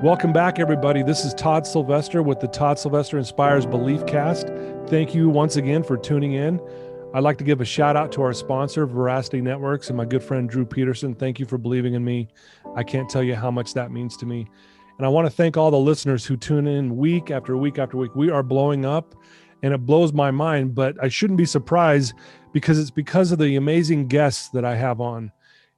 Welcome back, everybody. This is Todd Sylvester with the Todd Sylvester Inspires Belief Cast. Thank you once again for tuning in. I'd like to give a shout out to our sponsor, Veracity Networks, and my good friend, Drew Peterson. Thank you for believing in me. I can't tell you how much that means to me. And I want to thank all the listeners who tune in week after week after week. We are blowing up, and it blows my mind, but I shouldn't be surprised because it's because of the amazing guests that I have on.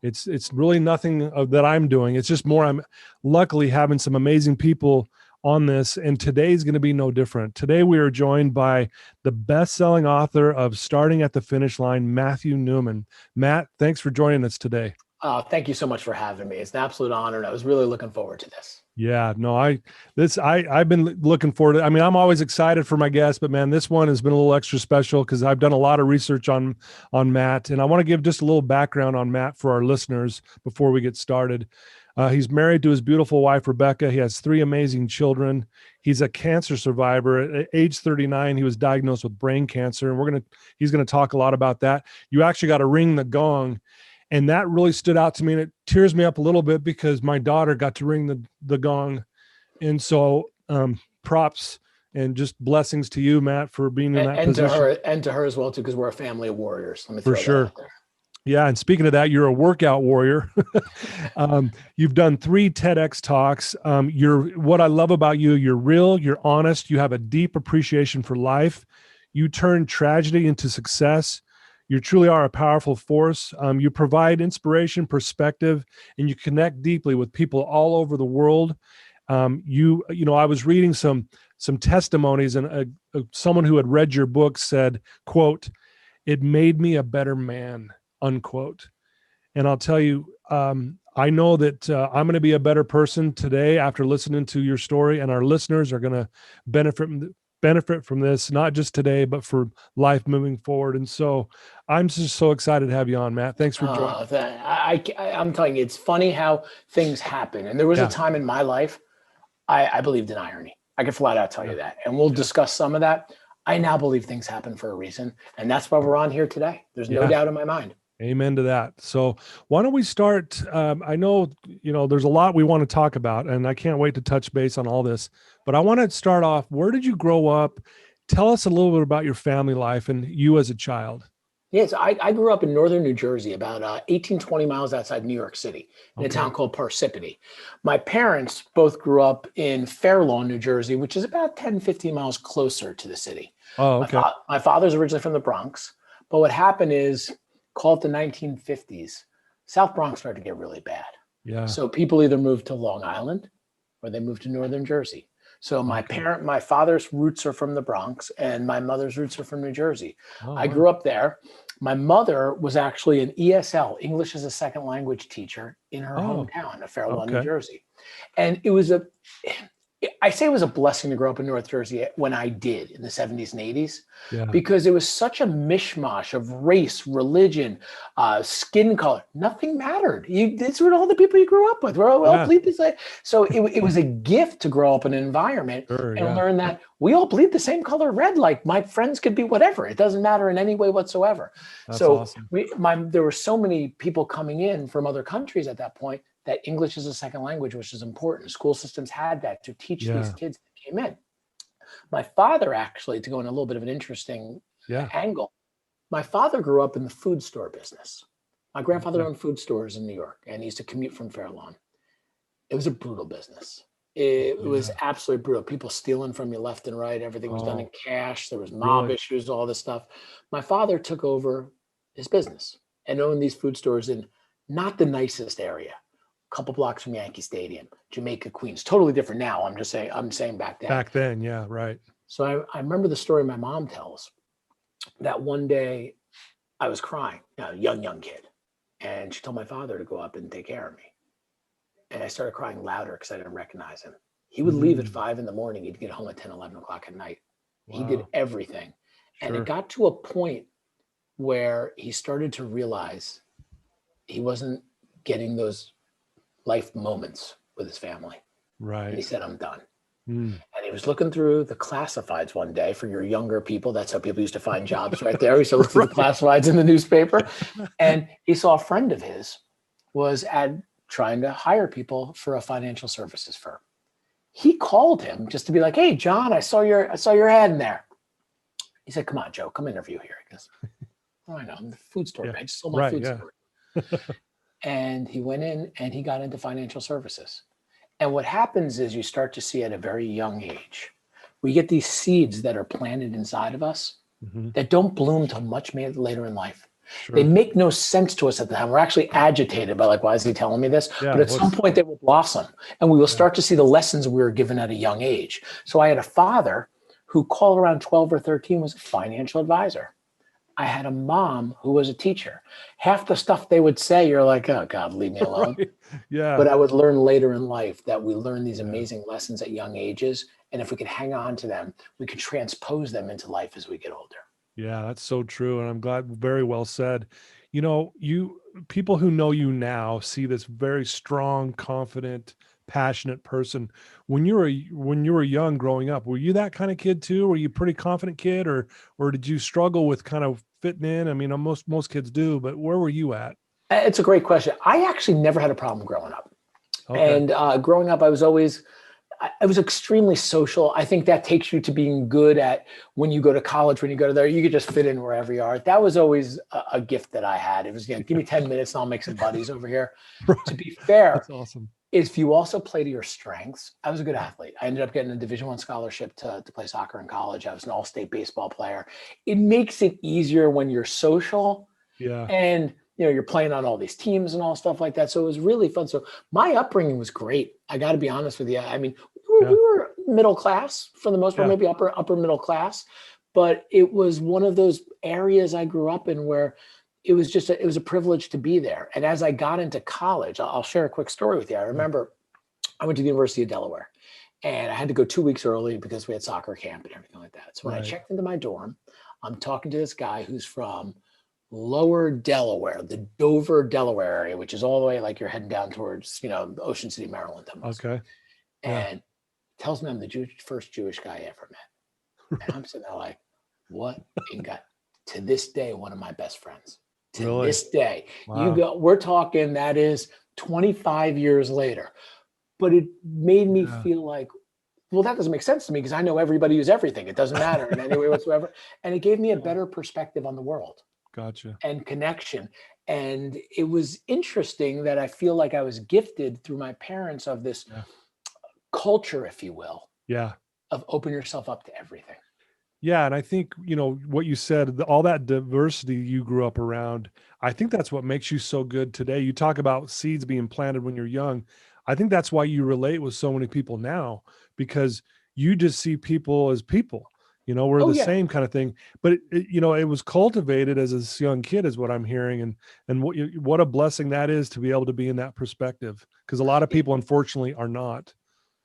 It's really nothing that I'm doing. It's just more I'm luckily having some amazing people on this, and today's going to be no different. Today we are joined by the best-selling author of Starting at the Finish Line, Matthew Newman. Matt, thanks for joining us today. Thank you so much for having me. It's an absolute honor, and I was really looking forward to this. Yeah, no, I've been looking forward to, I'm always excited for my guests, but man, this one has been a little extra special because I've done a lot of research on Matt, and I want to give just a little background on Matt for our listeners before we get started. He's married to his beautiful wife, Rebecca. He has 3 amazing children. He's a cancer survivor. At age 39, he was diagnosed with brain cancer, and he's going to talk a lot about that. You actually got to ring the gong. And that really stood out to me, and it tears me up a little bit because my daughter got to ring the gong. And so props and just blessings to you, Matt, for being in that position. And to her as well, too, because we're a family of warriors. Let me throw that out there. Yeah, and speaking of that, you're a workout warrior. You've done 3 TEDx talks. What I love about you, you're real, you're honest, you have a deep appreciation for life. You turn tragedy into success. You truly are a powerful force. You provide inspiration, perspective, and you connect deeply with people all over the world. I was reading some testimonies, and someone who had read your book said, quote, "It made me a better man," unquote. And I'll tell you, I know that I'm going to be a better person today after listening to your story, and our listeners are going to benefit from this, not just today, but for life moving forward. And so I'm just so excited to have you on, Matt. Thanks for joining. I'm telling you, it's funny how things happen. And there was a time in my life, I believed in irony. I can flat out tell you that. And we'll discuss some of that. I now believe things happen for a reason. And that's why we're on here today. There's no doubt in my mind. Amen to that. So why don't we start? I know, there's a lot we want to talk about, and I can't wait to touch base on all this, but I want to start off. Where did you grow up? Tell us a little bit about your family life and you as a child. Yes, I grew up in northern New Jersey, about 18, 20 miles outside New York City, in a town called Parsippany. My parents both grew up in Fair Lawn, New Jersey, which is about 10, 15 miles closer to the city. Oh, okay. My father's originally from the Bronx, but what happened is, call it the 1950s, South Bronx started to get really bad. Yeah. So people either moved to Long Island or they moved to northern Jersey. So my father's roots are from the Bronx and my mother's roots are from New Jersey. I grew up there. My mother was actually an ESL, English as a Second Language teacher, in her hometown of Fair Lawn, New Jersey. And I say it was a blessing to grow up in North Jersey when I did in the 70s and 80s, because it was such a mishmash of race, religion, skin color. Nothing mattered. These were all the people you grew up with. We're all bleed this way. So it was a gift to grow up in an environment and learn that we all bleed the same color red. Like my friends could be whatever. It doesn't matter in any way whatsoever. That's so awesome. There were so many people coming in from other countries at that point that English is a second language, which is important. School systems had that to teach these kids that came in. My father, actually, to go in a little bit of an interesting angle, my father grew up in the food store business. My grandfather owned food stores in New York, and he used to commute from Fair Lawn. It was a brutal business. It was absolutely brutal. People stealing from you left and right. Everything was done in cash. There was mob issues, all this stuff. My father took over his business and owned these food stores in not the nicest area. Couple blocks from Yankee Stadium, Jamaica, Queens. Totally different now. I'm saying back then. Back then, yeah, right. So I remember the story my mom tells that one day I was crying, young kid. And she told my father to go up and take care of me. And I started crying louder because I didn't recognize him. He would leave at 5 a.m. He'd get home at 10, 11 o'clock at night. Wow. He did everything. And it got to a point where he started to realize he wasn't getting those life moments with his family. Right. And he said, I'm done. And he was looking through the classifieds one day. For your younger people, that's how people used to find jobs right there. He used to look through the classifieds in the newspaper. And he saw a friend of his was trying to hire people for a financial services firm. he called him just to be like, "Hey, John, I saw your ad in there." He said, "Come on, Joe, come interview here." He goes, "Oh, I know, I'm the food store guy. I just sold my food store." And he went in and he got into financial services. And what happens is you start to see at a very young age, we get these seeds that are planted inside of us that don't bloom till much later in life. Sure. They make no sense to us at the time. We're actually agitated by like, why is he telling me this? But at some point they will blossom and we will start to see the lessons we were given at a young age. So I had a father who called around 12 or 13 was a financial advisor. I had a mom who was a teacher. Half the stuff they would say, you're like, oh God, leave me alone. Right. Yeah. But I would learn later in life that we learn these amazing lessons at young ages. And if we could hang on to them, we could transpose them into life as we get older. Yeah, that's so true. And I'm glad, very well said. You know, people who know you now see this very strong, confident, passionate person. When you were young growing up, were you that kind of kid too? Were you a pretty confident kid, or did you struggle with kind of fitting in? I mean, most kids do, but where were you at? It's a great question. I actually never had a problem growing up. Okay. And growing up, I was extremely social. I think that takes you to being good at when you go to college, when you go to there, you could just fit in wherever you are. That was always a gift that I had. It was, give me 10 minutes and I'll make some buddies over here. Right. To be fair, that's awesome. If you also play to your strengths, I was a good athlete. I ended up getting a Division I scholarship to play soccer in college. I was an all-state baseball player. It makes it easier when you're social. Yeah. And you're playing on all these teams and all stuff like that. So it was really fun. So my upbringing was great. I got to be honest with you. I mean, we were middle class for the most part, maybe upper middle class, but it was one of those areas I grew up in where it was just, it was a privilege to be there. And as I got into college, I'll share a quick story with you. I remember I went to the University of Delaware and I had to go 2 weeks early because we had soccer camp and everything like that. So when I checked into my dorm, I'm talking to this guy who's from Lower Delaware, the Dover, Delaware area, which is all the way like you're heading down towards, Ocean City, Maryland. Okay. And tells me I'm the first Jewish guy I ever met. And I'm sitting there like, what? And got to this day, one of my best friends. To this day. Wow. We're talking, that is 25 years later. But it made me feel like, well, that doesn't make sense to me because I know everybody who's everything. It doesn't matter in any way whatsoever. And it gave me a better perspective on the world. Gotcha. And connection. And it was interesting that I feel like I was gifted through my parents of this culture, if you will. Yeah. Of open yourself up to everything. Yeah. And I think, what you said, all that diversity you grew up around, I think that's what makes you so good today. You talk about seeds being planted when you're young. I think that's why you relate with so many people now, because you just see people as people. We're the same kind of thing, but it was cultivated as a young kid is what I'm hearing. And what a blessing that is to be able to be in that perspective. Because a lot of people, unfortunately, are not.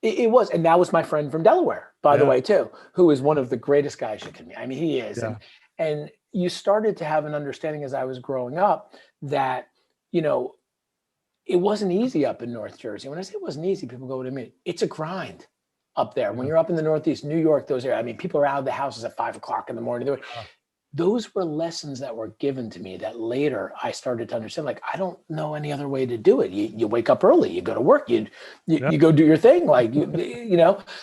It was. And that was my friend from Delaware, by the way, too, who is one of the greatest guys you can meet. I mean, he is. Yeah. And you started to have an understanding as I was growing up that, it wasn't easy up in North Jersey. When I say it wasn't easy, people go, what do you mean? It's a grind. Up there, when you're up in the Northeast, New York, those areas. I mean, people are out of the houses at 5 o'clock in the morning. Those were lessons that were given to me that later I started to understand. Like, I don't know any other way to do it. You wake up early, you go to work, you go do your thing. Like,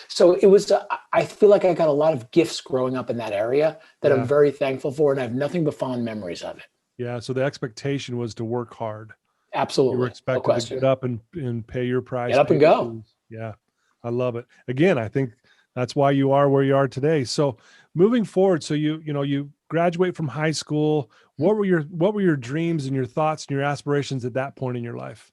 so it was, I feel like I got a lot of gifts growing up in that area that I'm very thankful for. And I have nothing but fond memories of it. Yeah. So the expectation was to work hard. Absolutely. You were expected to get up and pay your price. Get up and go. Yeah. I love it. Again, I think that's why you are where you are today. So moving forward, so you graduate from high school. What were your dreams and your thoughts and your aspirations at that point in your life?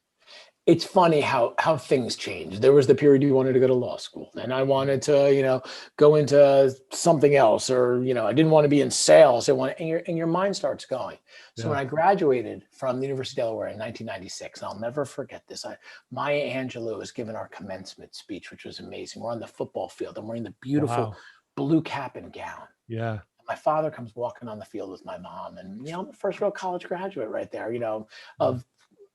It's funny how things change. There was the period you wanted to go to law school, and I wanted to, go into something else, or, I didn't want to be in sales. And your mind starts going. So when I graduated from the University of Delaware in 1996, and I'll never forget this, Maya Angelou was given our commencement speech, which was amazing. We're on the football field. I'm wearing the beautiful blue cap and gown. Yeah. My father comes walking on the field with my mom, and, I'm the first real college graduate right there, of,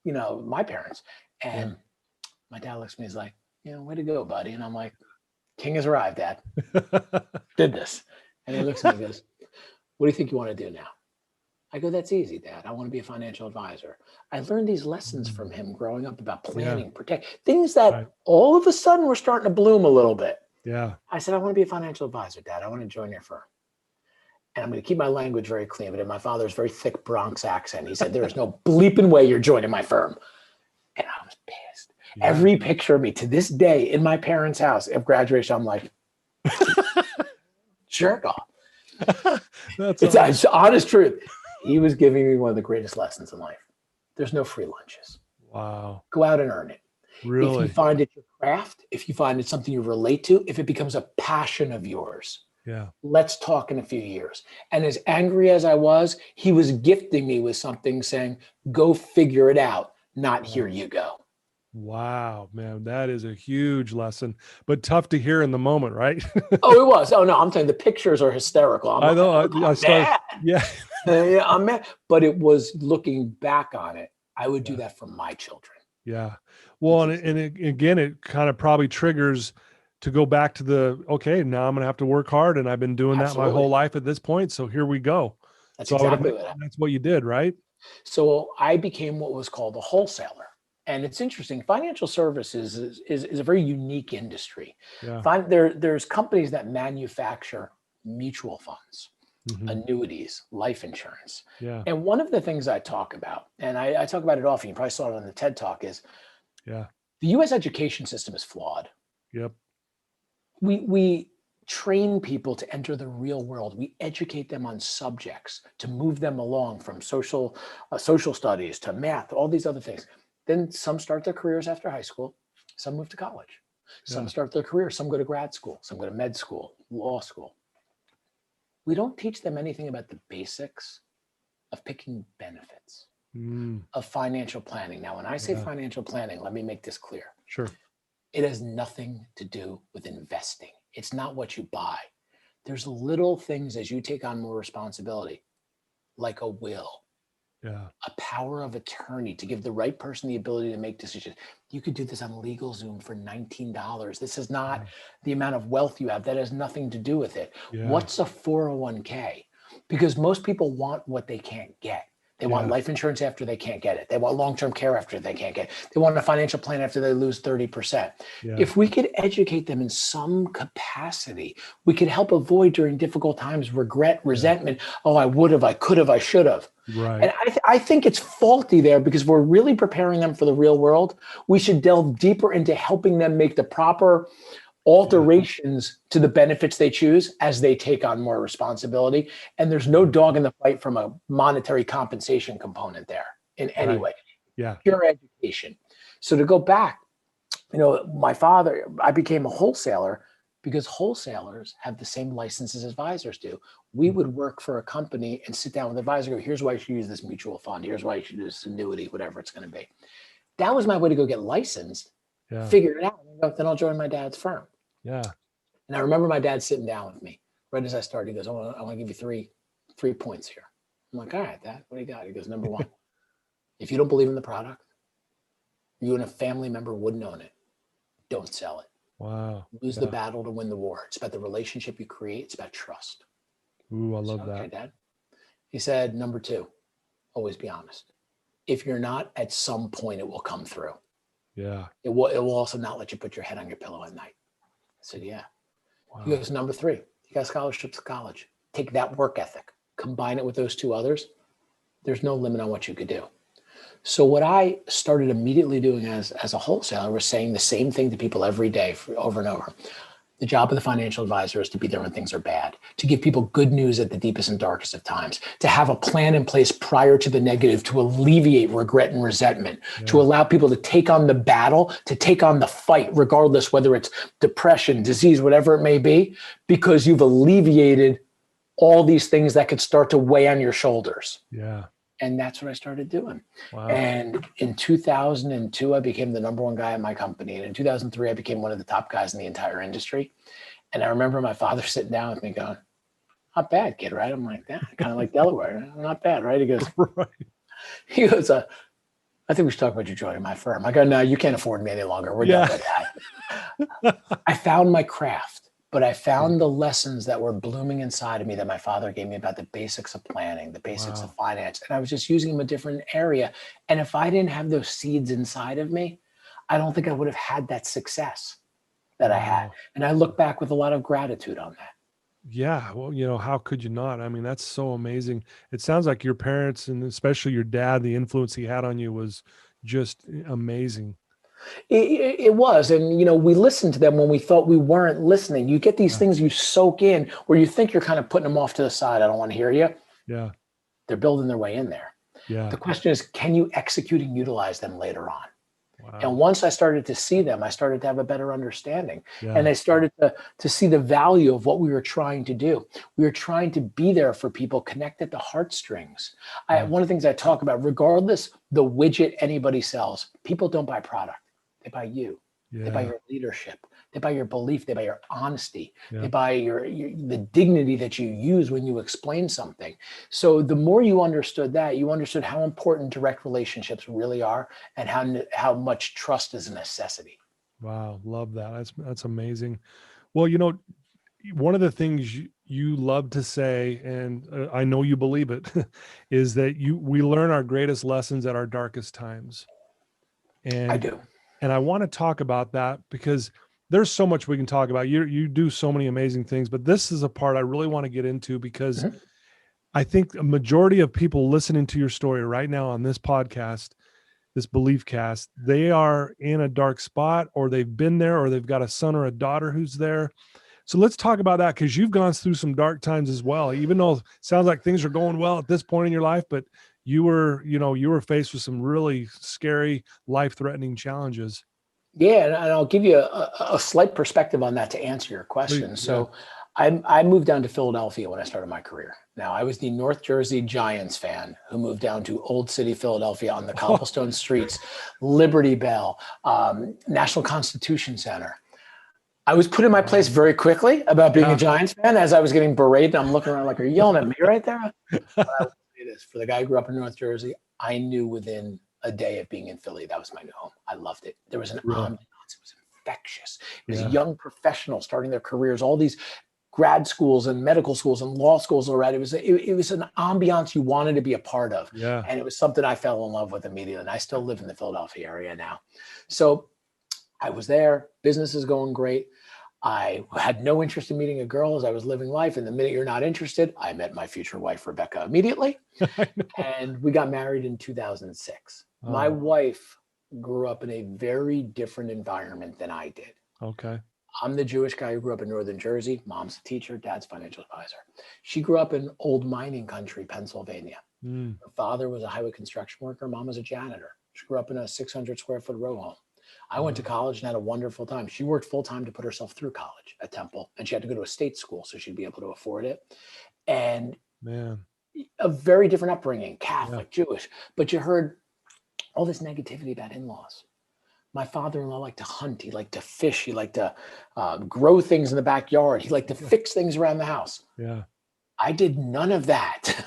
my parents. And my dad looks at me, he's like, way to go, buddy. And I'm like, king has arrived, Dad. Did this. And he looks at me and goes, what do you think you want to do now? I go, that's easy, Dad. I want to be a financial advisor. I learned these lessons from him growing up about planning, protect, things that all of a sudden were starting to bloom a little bit. Yeah. I said, I want to be a financial advisor, Dad. I want to join your firm. And I'm going to keep my language very clean, but in my father's very thick Bronx accent, he said, there is no bleeping way you're joining my firm. And I was pissed. Yeah. Every picture of me to this day in my parents' house of graduation, I'm like, jerk off. It's honest truth. He was giving me one of the greatest lessons in life. There's no free lunches. Wow. Go out and earn it. Really? If you find it your craft, if you find it something you relate to, if it becomes a passion of yours, let's talk in a few years. And as angry as I was, he was gifting me with something saying, go figure it out, not here you go. Wow, man, that is a huge lesson, but tough to hear in the moment, right? Oh, it was. Oh no, I'm telling you, the pictures are hysterical. I know. I started, yeah, I'm mad. But it was looking back on it. I would do that for my children. Yeah. Well, again, it kind of probably triggers to go back to okay, now I'm going to have to work hard, and I've been doing that my whole life at this point. So here we go. That's exactly what that's what you did, right? So I became what was called a wholesaler. And it's interesting. Financial services is a very unique industry. Yeah. There's companies that manufacture mutual funds, annuities, life insurance. Yeah. And one of the things I talk about, and I talk about it often, you probably saw it on the TED Talk, is the U.S. education system is flawed. Yep. We train people to enter the real world. We educate them on subjects to move them along from social studies to math, all these other things. Then some start their careers after high school. Some move to college. Some start their career. Some go to grad school. Some go to med school, law school. We don't teach them anything about the basics of picking benefits, of financial planning. Now, when I say financial planning, let me make this clear. Sure. It has nothing to do with investing. It's not what you buy. There's little things as you take on more responsibility, like a will. A power of attorney to give the right person the ability to make decisions. You could do this on LegalZoom for $19. This is not the amount of wealth you have. That has nothing to do with it. What's a 401k? Because most people want what they can't get. They want life insurance after they can't get it. They want long-term care after they can't get it. They want a financial plan after they lose 30%. If we could educate them in some capacity, we could help avoid during difficult times regret, resentment. Oh, I would have, I could have, I should have. Right. And I think it's faulty there because we're really preparing them for the real world. We should delve deeper into helping them make the proper alterations to the benefits they choose as they take on more responsibility. And there's no dog in the fight from a monetary compensation component there in any way. Yeah. Pure education. So to go back, my father, I became a wholesaler because wholesalers have the same licenses as advisors do. We would work for a company and sit down with the advisor, go, here's why you should use this mutual fund. Here's why you should do this annuity, whatever it's going to be. That was my way to go get licensed, figure it out, and go, then I'll join my dad's firm. Yeah. And I remember my dad sitting down with me right as I started. He goes, I want to give you three points here. I'm like, all right, Dad, what do you got? He goes, number one, if you don't believe in the product, you and a family member wouldn't own it. Don't sell it. Wow. Lose the battle to win the war. It's about the relationship you create. It's about trust. Ooh, I love that. Okay, Dad. He said, number two, always be honest. If you're not, at some point it will come through. Yeah. It will also not let you put your head on your pillow at night. I said, yeah. Wow. He goes, number three, you got scholarships to college. Take that work ethic, combine it with those two others. There's no limit on what you could do. So what I started immediately doing as a wholesaler was saying the same thing to people every day over and over. The job of the financial advisor is to be there when things are bad, to give people good news at the deepest and darkest of times, to have a plan in place prior to the negative, to alleviate regret and resentment, to allow people to take on the battle, to take on the fight, regardless whether it's depression, disease, whatever it may be, because you've alleviated all these things that could start to weigh on your shoulders. Yeah. And that's what I started doing. Wow. And in 2002, I became the number one guy at my company. And in 2003, I became one of the top guys in the entire industry. And I remember my father sitting down with me going, not bad, kid, right? I'm like, that kind of like Delaware. Not bad, right? He goes, right. He goes, I think we should talk about you joining my firm. I go, no, you can't afford me any longer. We're done with that. I found my craft. but I found the lessons that were blooming inside of me that my father gave me about the basics of planning, the basics of Wow. finance. And I was just using them in a different area. And if I didn't have those seeds inside of me, I don't think I would have had that success that I had. Wow. And I look back with a lot of gratitude on that. Yeah. Well, how could you not? I mean, that's so amazing. It sounds like your parents and especially your dad, the influence he had on you was just amazing. It was. And, we listened to them when we thought we weren't listening. You get these Yeah. things you soak in where you think you're kind of putting them off to the side. I don't want to hear you. Yeah. They're building their way in there. Yeah. The question is, can you execute and utilize them later on? And Wow. once I started to see them, I started to have a better understanding. And Yeah. I started to see the value of what we were trying to do. We were trying to be there for people, connect at the heartstrings. Yeah. One of the things I talk about, regardless the widget anybody sells, people don't buy product. They buy you. They buy Yeah. your leadership. They buy your belief. They buy your honesty. Yeah. They buy the dignity that you use when you explain something. So the more you understood that, you understood how important direct relationships really are and how much trust is a necessity. Wow. Love that. That's amazing. Well, one of the things you love to say, and I know you believe it, is that we learn our greatest lessons at our darkest times. I And do. and I want to talk about that because there's so much we can talk about. You do so many amazing things, but this is a part I really want to get into because Mhm. I think a majority of people listening to your story right now on this podcast, this belief cast, they are in a dark spot or they've been there or they've got a son or a daughter who's there. So let's talk about that because you've gone through some dark times as well, even though it sounds like things are going well at this point in your life, but you were faced with some really scary, life-threatening challenges. Yeah, and I'll give you a slight perspective on that to answer your Please, question. yeah. So I moved down to Philadelphia when I started my career. Now, I was the North Jersey Giants fan who moved down to Old City, Philadelphia on the cobblestone streets, Liberty Bell, National Constitution Center. I was put in my place Wow. very quickly about being a Yeah. Giants fan as I was getting berated. I'm looking around like, are you yelling at me right there? But I will say this, for the guy who grew up in North Jersey, I knew within a day of being in Philly, that was my new home. I loved it. There was an Really? ambiance. It was infectious. It was Yeah. young professionals starting their careers, all these grad schools and medical schools and law schools already. It was an ambiance you wanted to be a part of. Yeah. And it was something I fell in love with immediately. And I still live in the Philadelphia area now. So I was there. Business is going great. I had no interest in meeting a girl as I was living life. And the minute you're not interested, I met my future wife, Rebecca, immediately. I know. And we got married in 2006. My Oh, wife grew up in a very different environment than I did. okay. I'm the Jewish guy who grew up in Northern Jersey. Mom's a teacher, dad's financial advisor. She grew up in old mining country, Pennsylvania. Mm. Her father was a highway construction worker. Mom was a janitor. She grew up in a 600 square foot row home. I went to college and had a wonderful time. She worked full time to put herself through college at Temple, and she had to go to a state school so she'd be able to afford it. And Man. a very different upbringing, Catholic, Jewish. But you heard all this negativity about in-laws. My father-in-law liked to hunt. He liked to fish. He liked to grow things in the backyard. He liked to fix things around the house. Yeah. I did none of that.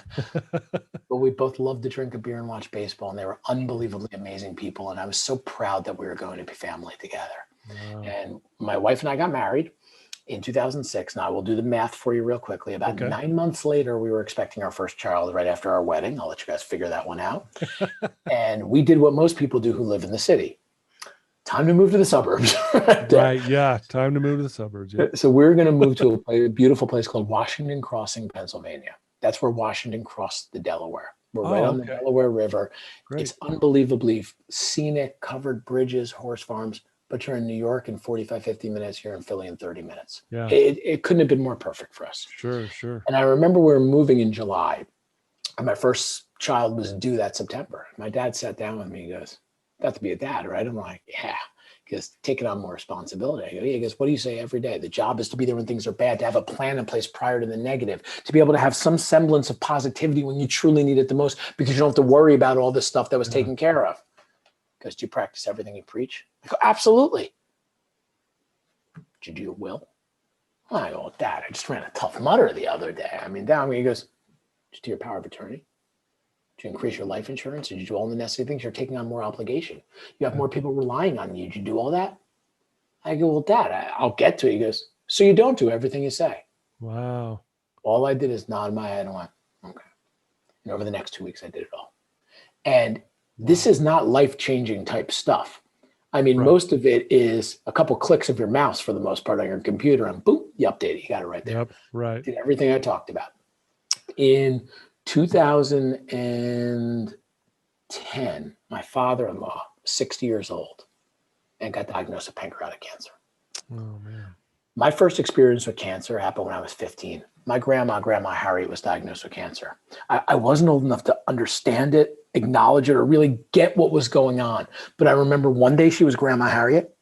But we both loved to drink a beer and watch baseball, and they were unbelievably amazing people. And I was so proud that we were going to be family together. Wow. And my wife and I got married in 2006. Now, I will do the math for you real quickly. About 9 months later, we were expecting our first child right after our wedding. I'll let you guys figure that one out. And we did what most people do who live in the city. Time to move to the suburbs. Right. Yeah. Time to move to the suburbs. Yeah. So we're going to move to a beautiful place called Washington Crossing, Pennsylvania. That's where Washington crossed the Delaware. We're right on the Delaware River. Great. It's unbelievably scenic, covered bridges, horse farms, but you're in New York in 45, 50 minutes. You're in Philly in 30 minutes. Yeah. It couldn't have been more perfect for us. Sure. Sure. And I remember we were moving in July, and my first child was due that September. My dad sat down with me. He goes, "About to be a dad, right?" I'm like, "Yeah." Because taking on more responsibility. I go, "Yeah." He goes, "What do you say every day? The job is to be there when things are bad, to have a plan in place prior to the negative, to be able to have some semblance of positivity when you truly need it the most, because you don't have to worry about all this stuff that was taken care of." Because do you practice everything you preach? I go, "Absolutely." "Did you do your will?" I go, "Dad, I just ran a Tough Mudder the other day." I mean, down he goes, "Did you do your power of attorney? Did you increase your life insurance? Did you do all the necessary things? You're taking on more obligation. You have more people relying on you. Did you do all that?" I go, "Well, Dad, I'll get to it." He goes, So you don't do everything you say. Wow. All I did is nod my head and went, okay. And over the next 2 weeks, I did it all. And this is not life-changing type stuff. I mean, most of it is a couple clicks of your mouse for the most part on your computer, and boom, you update it. You got it right there. Yep. Right. Did everything I talked about. In 2010, my father-in-law, 60 years old, and got diagnosed with pancreatic cancer. Oh, man. My first experience with cancer happened when I was 15. My Grandma Harriet, was diagnosed with cancer. I wasn't old enough to understand it, acknowledge it, or really get what was going on. But I remember one day she was Grandma Harriet.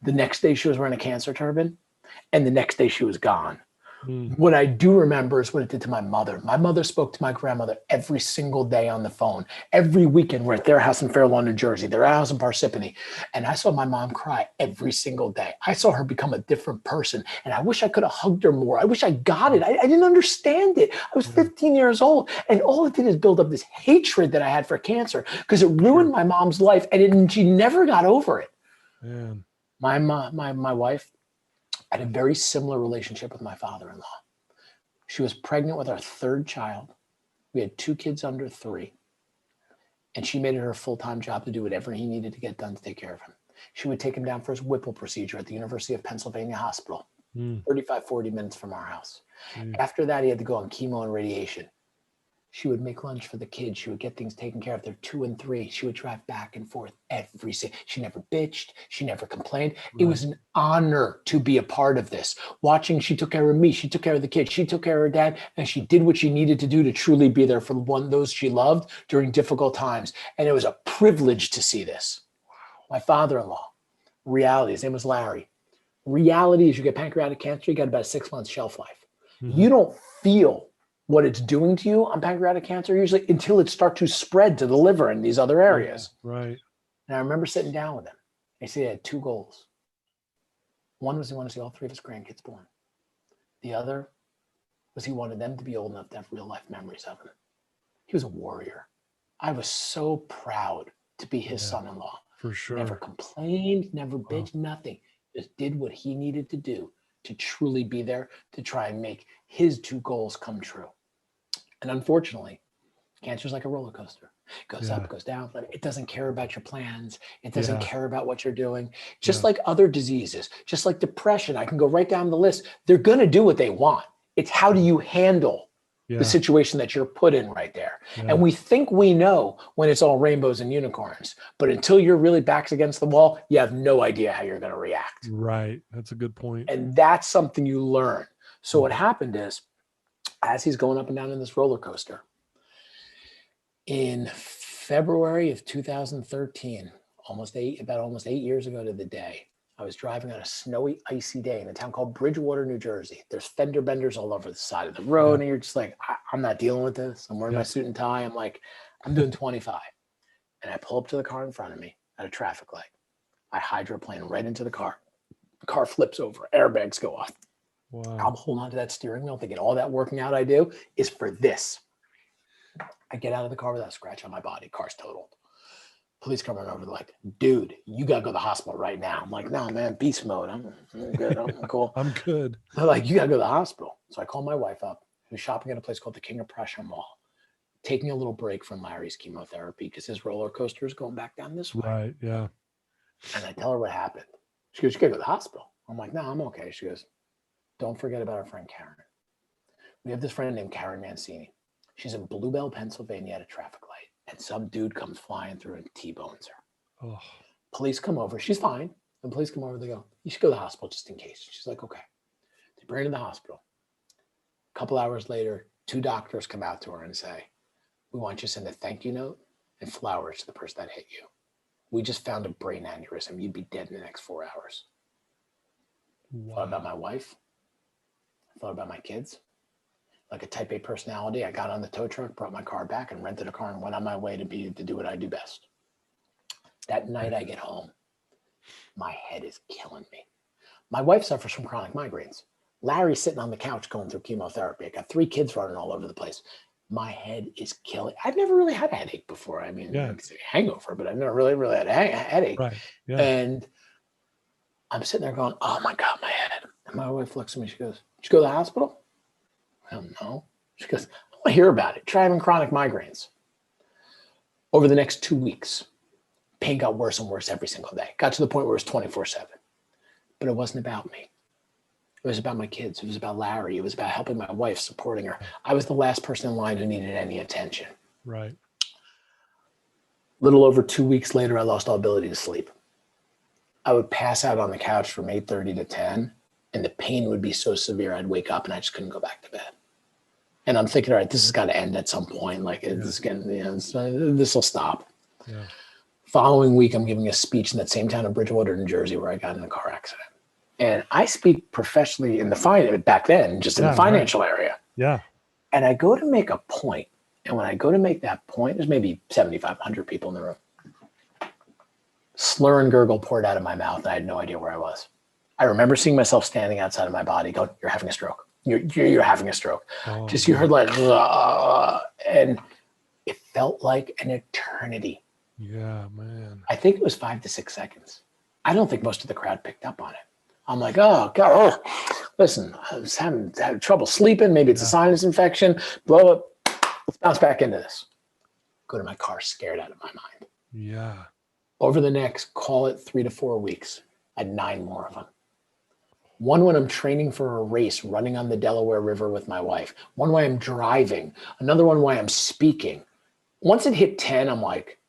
The next day she was wearing a cancer turban. And the next day she was gone. What I do remember is what it did to my mother. My mother spoke to my grandmother every single day on the phone. Every weekend, we're at their house in Fair Lawn, New Jersey, their house in Parsippany. And I saw my mom cry every single day. I saw her become a different person. And I wish I could have hugged her more. I wish I got it. I didn't understand it. I was 15 years old. And all it did is build up this hatred that I had for cancer because it ruined my mom's life. And she never got over it. Man. My wife, I had a very similar relationship with my father-in-law. She was pregnant with our third child. We had 2 kids under 3. And she made it her full-time job to do whatever he needed to get done to take care of him. She would take him down for his Whipple procedure at the University of Pennsylvania Hospital, 35, 40 minutes from our house. After that, he had to go on chemo and radiation. She would make lunch for the kids. She would get things taken care of. They're 2 and 3. She would drive back and forth every single. She never bitched. She never complained. It was an honor to be a part of this. Watching, she took care of me. She took care of the kids. She took care of her dad, and she did what she needed to do to truly be there for those she loved during difficult times. And it was a privilege to see this. My father-in-law, reality. His name was Larry. Reality is you get pancreatic cancer, you got about a 6-month shelf life. You don't feel what it's doing to you on pancreatic cancer usually until it starts to spread to the liver and these other areas. Right. And I remember sitting down with him. He said he had 2 goals. One was he wanted to see all 3 of his grandkids born. The other was he wanted them to be old enough to have real life memories of him. He was a warrior. I was so proud to be his son-in-law. For sure. Never complained, never bitched, nothing. Just did what he needed to do to truly be there to try and make his 2 goals come true. And unfortunately, cancer is like a roller coaster. It goes up, goes down. It doesn't care about your plans. It doesn't care about what you're doing. Just like other diseases, just like depression, I can go right down the list. They're going to do what they want. It's how do you handle the situation that you're put in right there. And we think we know when it's all rainbows and unicorns, but until you're really backs against the wall, you have no idea how you're going to react. Right. That's a good point. And that's something you learn. So what happened is, as he's going up and down in this roller coaster, in February of 2013, almost 8 years ago to the day, I was driving on a snowy, icy day in a town called Bridgewater, New Jersey. There's fender benders all over the side of the road. And you're just like, I'm not dealing with this. I'm wearing my suit and tie. I'm like, I'm doing 25. And I pull up to the car in front of me at a traffic light. I hydroplane right into the car. The car flips over. Airbags go off. Wow. I'm holding on to that steering wheel thinking all that working out I do is for this. I get out of the car without a scratch on my body. Car's totaled. Police come running over. They're like, dude, you got to go to the hospital right now. I'm like, no, man, beast mode. I'm good. I'm cool. I'm good. They're like, you got to go to the hospital. So I call my wife up, who's shopping at a place called the King of Prussia Mall, taking a little break from Larry's chemotherapy because his roller coaster is going back down this way. Right. Yeah. And I tell her what happened. She goes, you got to go to the hospital. I'm like, no, I'm okay. She goes, don't forget about our friend Karen. We have this friend named Karen Mancini. She's in Bluebell, Pennsylvania at a traffic light. And some dude comes flying through and T-bones her. Oh. Police come over. She's fine. And police come over. They go, you should go to the hospital just in case. She's like, okay. They bring her to the hospital. A couple hours later, 2 doctors come out to her and say, we want you to send a thank you note and flowers to the person that hit you. We just found a brain aneurysm. You'd be dead in the next 4 hours. Wow. Thought about my wife. Thought about my kids. Like a type A personality, I got on the tow truck, brought my car back and rented a car and went on my way to do what I do best. That night I get home, my head is killing me. My wife suffers from chronic migraines. Larry's sitting on the couch going through chemotherapy. I got 3 kids running all over the place. My head is killing. I've never really had a headache before. I mean, it's a hangover, but I've never really had a headache. Right. Yeah. And I'm sitting there going, oh my God, my head. And my wife looks at me, she goes, did you go to the hospital? I don't know. She goes, I want to hear about it. Try having chronic migraines. Over the next 2 weeks, pain got worse and worse every single day. Got to the point where it was 24/7. But it wasn't about me. It was about my kids. It was about Larry. It was about helping my wife, supporting her. I was the last person in line who needed any attention. Right. Little over 2 weeks later, I lost all ability to sleep. I would pass out on the couch from 8:30 to 10, and the pain would be so severe, I'd wake up and I just couldn't go back to bed. And I'm thinking, all right, this has got to end at some point. Like, this will stop. Yeah. Following week, I'm giving a speech in that same town of Bridgewater, New Jersey, where I got in a car accident. And I speak professionally in the back then, just in the financial area. Yeah. And I go to make a point. And when I go to make that point, there's maybe 7,500 people in the room. Slur and gurgle poured out of my mouth, and I had no idea where I was. I remember seeing myself standing outside of my body going, you're having a stroke. You're having a stroke. Oh, you heard like, and it felt like an eternity. Yeah, man. I think it was 5 to 6 seconds. I don't think most of the crowd picked up on it. I'm like, oh God, listen, I was having trouble sleeping. Maybe it's a sinus infection. Blow it. Let's bounce back into this. Go to my car, scared out of my mind. Yeah. Over the next, call it 3 to 4 weeks, I had 9 more of them. One when I'm training for a race, running on the Delaware River with my wife. One while I'm driving. Another one while I'm speaking. Once it hit 10, I'm like,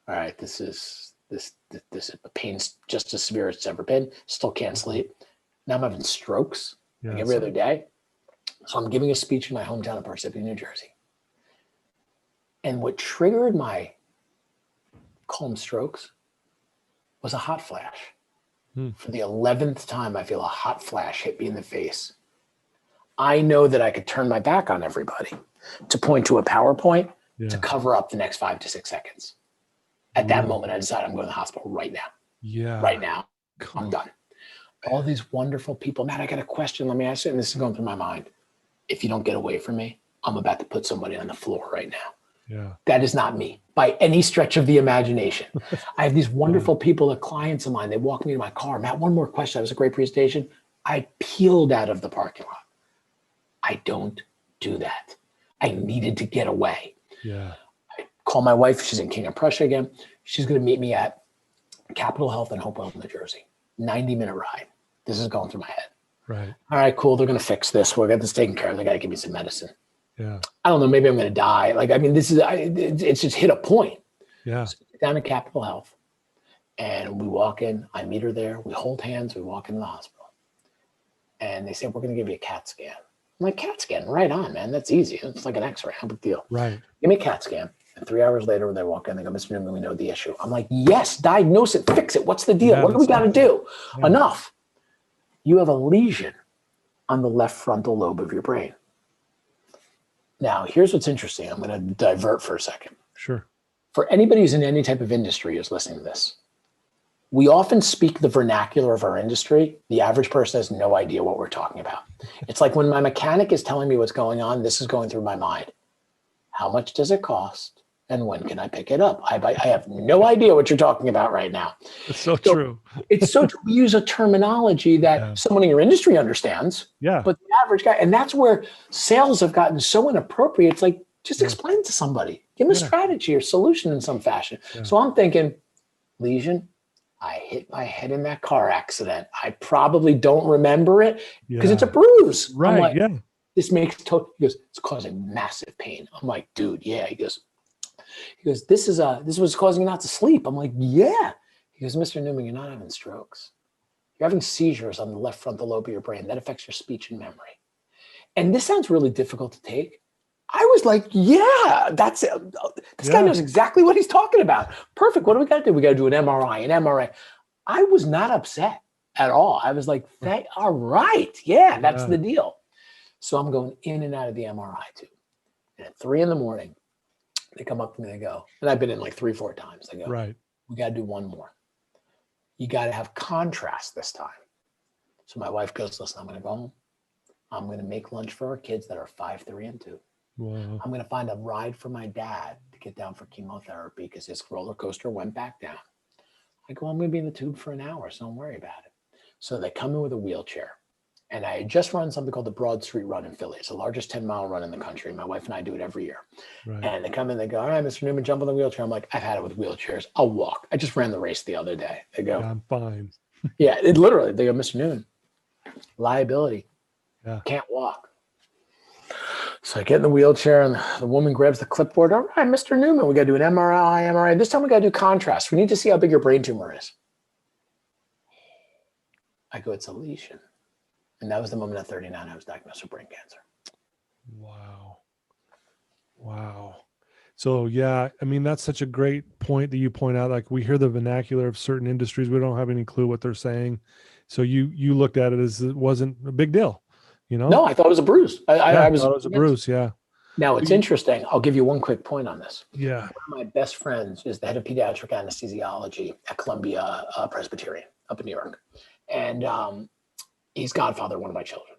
all right, this is the pain's just as severe as it's ever been. Still can't sleep. Now I'm having strokes like every other day. So I'm giving a speech in my hometown of Parsippany, New Jersey. And what triggered my calm strokes was a hot flash. For the 11th time, I feel a hot flash hit me in the face. I know that I could turn my back on everybody to point to a PowerPoint to cover up the next 5 to 6 seconds. At that moment, I decided I'm going to the hospital right now. Yeah. Right now. I'm done. All these wonderful people. Matt, I got a question. Let me ask you. And this is going through my mind. If you don't get away from me, I'm about to put somebody on the floor right now. Yeah. That is not me by any stretch of the imagination. I have these wonderful people, the clients of mine, they walk me to my car. Matt, one more question. That was a great presentation. I peeled out of the parking lot. I don't do that. I needed to get away. Yeah. I call my wife. She's in King of Prussia again. She's going to meet me at Capitol Health in Hopewell, New Jersey. 90-minute ride. This is going through my head. Right. All right, cool. They're going to fix this. We'll get this taken care of. They got to give me some medicine. Yeah. I don't know. Maybe I'm going to die. Like, I mean, it's just hit a point. Yeah. So down at Capitol Health, and we walk in. I meet her there. We hold hands. We walk into the hospital, and they say, we're going to give you a CAT scan. I'm like, CAT scan? Right on, man. That's easy. It's like an X-ray. No big deal. Right. Give me a CAT scan. And 3 hours later, when they walk in, they go, Mr. Newman, we know the issue. I'm like, yes, diagnose it, fix it. What's the deal? What do we got to do? Yeah. Enough. You have a lesion on the left frontal lobe of your brain. Now, here's what's interesting. I'm going to divert for a second. Sure. For anybody who's in any type of industry who's listening to this, we often speak the vernacular of our industry. The average person has no idea what we're talking about. It's like when my mechanic is telling me what's going on, this is going through my mind. How much does it cost? And when can I pick it up? I have no idea what you're talking about right now. It's so true. It's so true. We use a terminology that someone in your industry understands, but the average guy, and that's where sales have gotten so inappropriate. It's like, just explain it to somebody. Give them a strategy or solution in some fashion. So I'm thinking, lesion, I hit my head in that car accident. I probably don't remember it because it's a bruise. Right, like, this makes total, he goes, it's causing massive pain. I'm like, dude, yeah. He goes, this was causing you not to sleep. I'm like, yeah. He goes, Mr. Newman, you're not having strokes. You're having seizures on the left frontal lobe of your brain. That affects your speech and memory. And this sounds really difficult to take. I was like, yeah, that's it. This guy knows exactly what he's talking about. Perfect. What do we got to do? We got to do an MRI, I was not upset at all. I was like, all right. Yeah, that's the deal. So I'm going in and out of the MRI tube. And at 3 a.m, they come up to me and they go, and I've been in like 3-4 times. They go, right, we got to do one more. You got to have contrast this time. So my wife goes, listen, I'm going to go home. I'm going to make lunch for our kids that are 5, 3, and 2. Wow. I'm going to find a ride for my dad to get down for chemotherapy because his roller coaster went back down. I go, I'm going to be in the tube for an hour, so don't worry about it. So they come in with a wheelchair And I had just run something called the Broad Street Run in Philly. It's the largest 10-mile run in the country. My wife and I do it every year. Right. And they come in, they go, all right, Mr. Newman, jump on the wheelchair. I'm like, I've had it with wheelchairs. I'll walk. I just ran the race the other day. They go, Yeah, I'm fine. yeah, it literally, they go, Mr. Newman, liability, Yeah. can't walk. So I get in the wheelchair and the woman grabs the clipboard. All right, Mr. Newman, we got to do an MRI. This time we got to do contrast. We need to see how big your brain tumor is. I go, it's a lesion. And that was the moment at 39 I was diagnosed with brain cancer. Wow. Wow. So yeah, I mean, that's such a great point that you point out. Like, we hear the vernacular of certain industries. We don't have any clue what they're saying. So you looked at it as it wasn't a big deal, you know? No, I thought it was a bruise. I thought it was a bruise. Yeah. Now it's interesting. I'll give you one quick point on this. Yeah. One of my best friends is the head of pediatric anesthesiology at Columbia Presbyterian up in New York. And he's godfather of one of my children.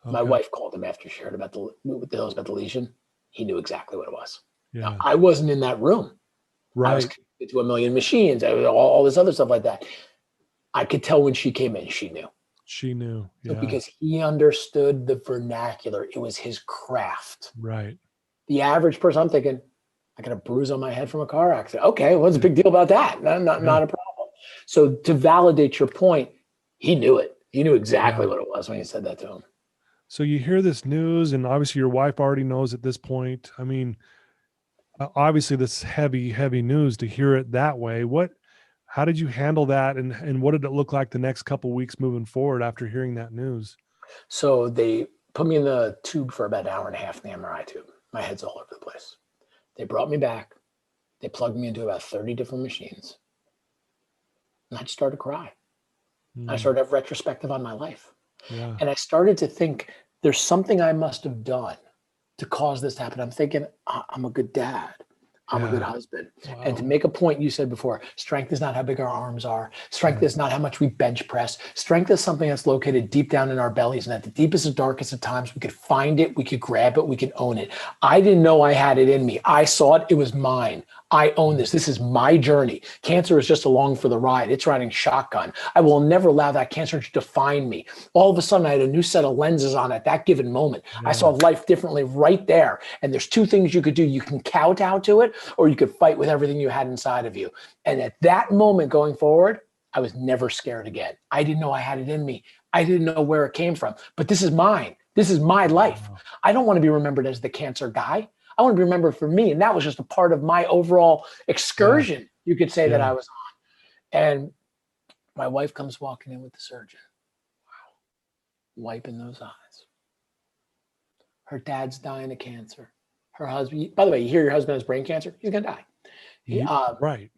Okay. My wife called him after she heard about the news about the lesion. He knew exactly what it was. Yeah. Now, I wasn't in that room. Right. I was connected to a million machines, all this other stuff like that. I could tell when she came in, she knew. She knew. Yeah. Because he understood the vernacular. It was his craft. Right. The average person, I'm thinking, I got a bruise on my head from a car accident. Okay, what's the big deal about that? Not a problem. So to validate your point, he knew it. He knew exactly what it was when you said that to him. So you hear this news, and obviously your wife already knows at this point. I mean, obviously this heavy, heavy news to hear it that way. How did you handle that? And what did it look like the next couple of weeks moving forward after hearing that news? So they put me in the tube for about an hour and a half in the MRI tube. My head's all over the place. They brought me back. They plugged me into about 30 different machines. And I just started to cry. I started to have retrospective on my life. Yeah. And I started to think there's something I must have done to cause this to happen. I'm thinking, I'm a good dad. I'm a good husband. Wow. And to make a point you said before, strength is not how big our arms are. Strength is not how much we bench press. Strength is something that's located deep down in our bellies. And at the deepest and darkest of times, we could find it, we could grab it, we could own it. I didn't know I had it in me. I saw it. It was mine. I own this. This is my journey. Cancer is just along for the ride. It's riding shotgun. I will never allow that cancer to define me. All of a sudden, I had a new set of lenses on at that given moment. Yeah. I saw life differently right there. And there's two things you could do. You can kowtow to it, or you could fight with everything you had inside of you. And at that moment going forward, I was never scared again. I didn't know I had it in me. I didn't know where it came from. But this is mine. This is my life. Wow. I don't want to be remembered as the cancer guy. I want to be remembered for me. And that was just a part of my overall excursion, you could say, that I was on. And my wife comes walking in with the surgeon. Wow. Wiping those eyes. Her dad's dying of cancer. Her husband, by the way, you hear your husband has brain cancer, he's going to die. Right.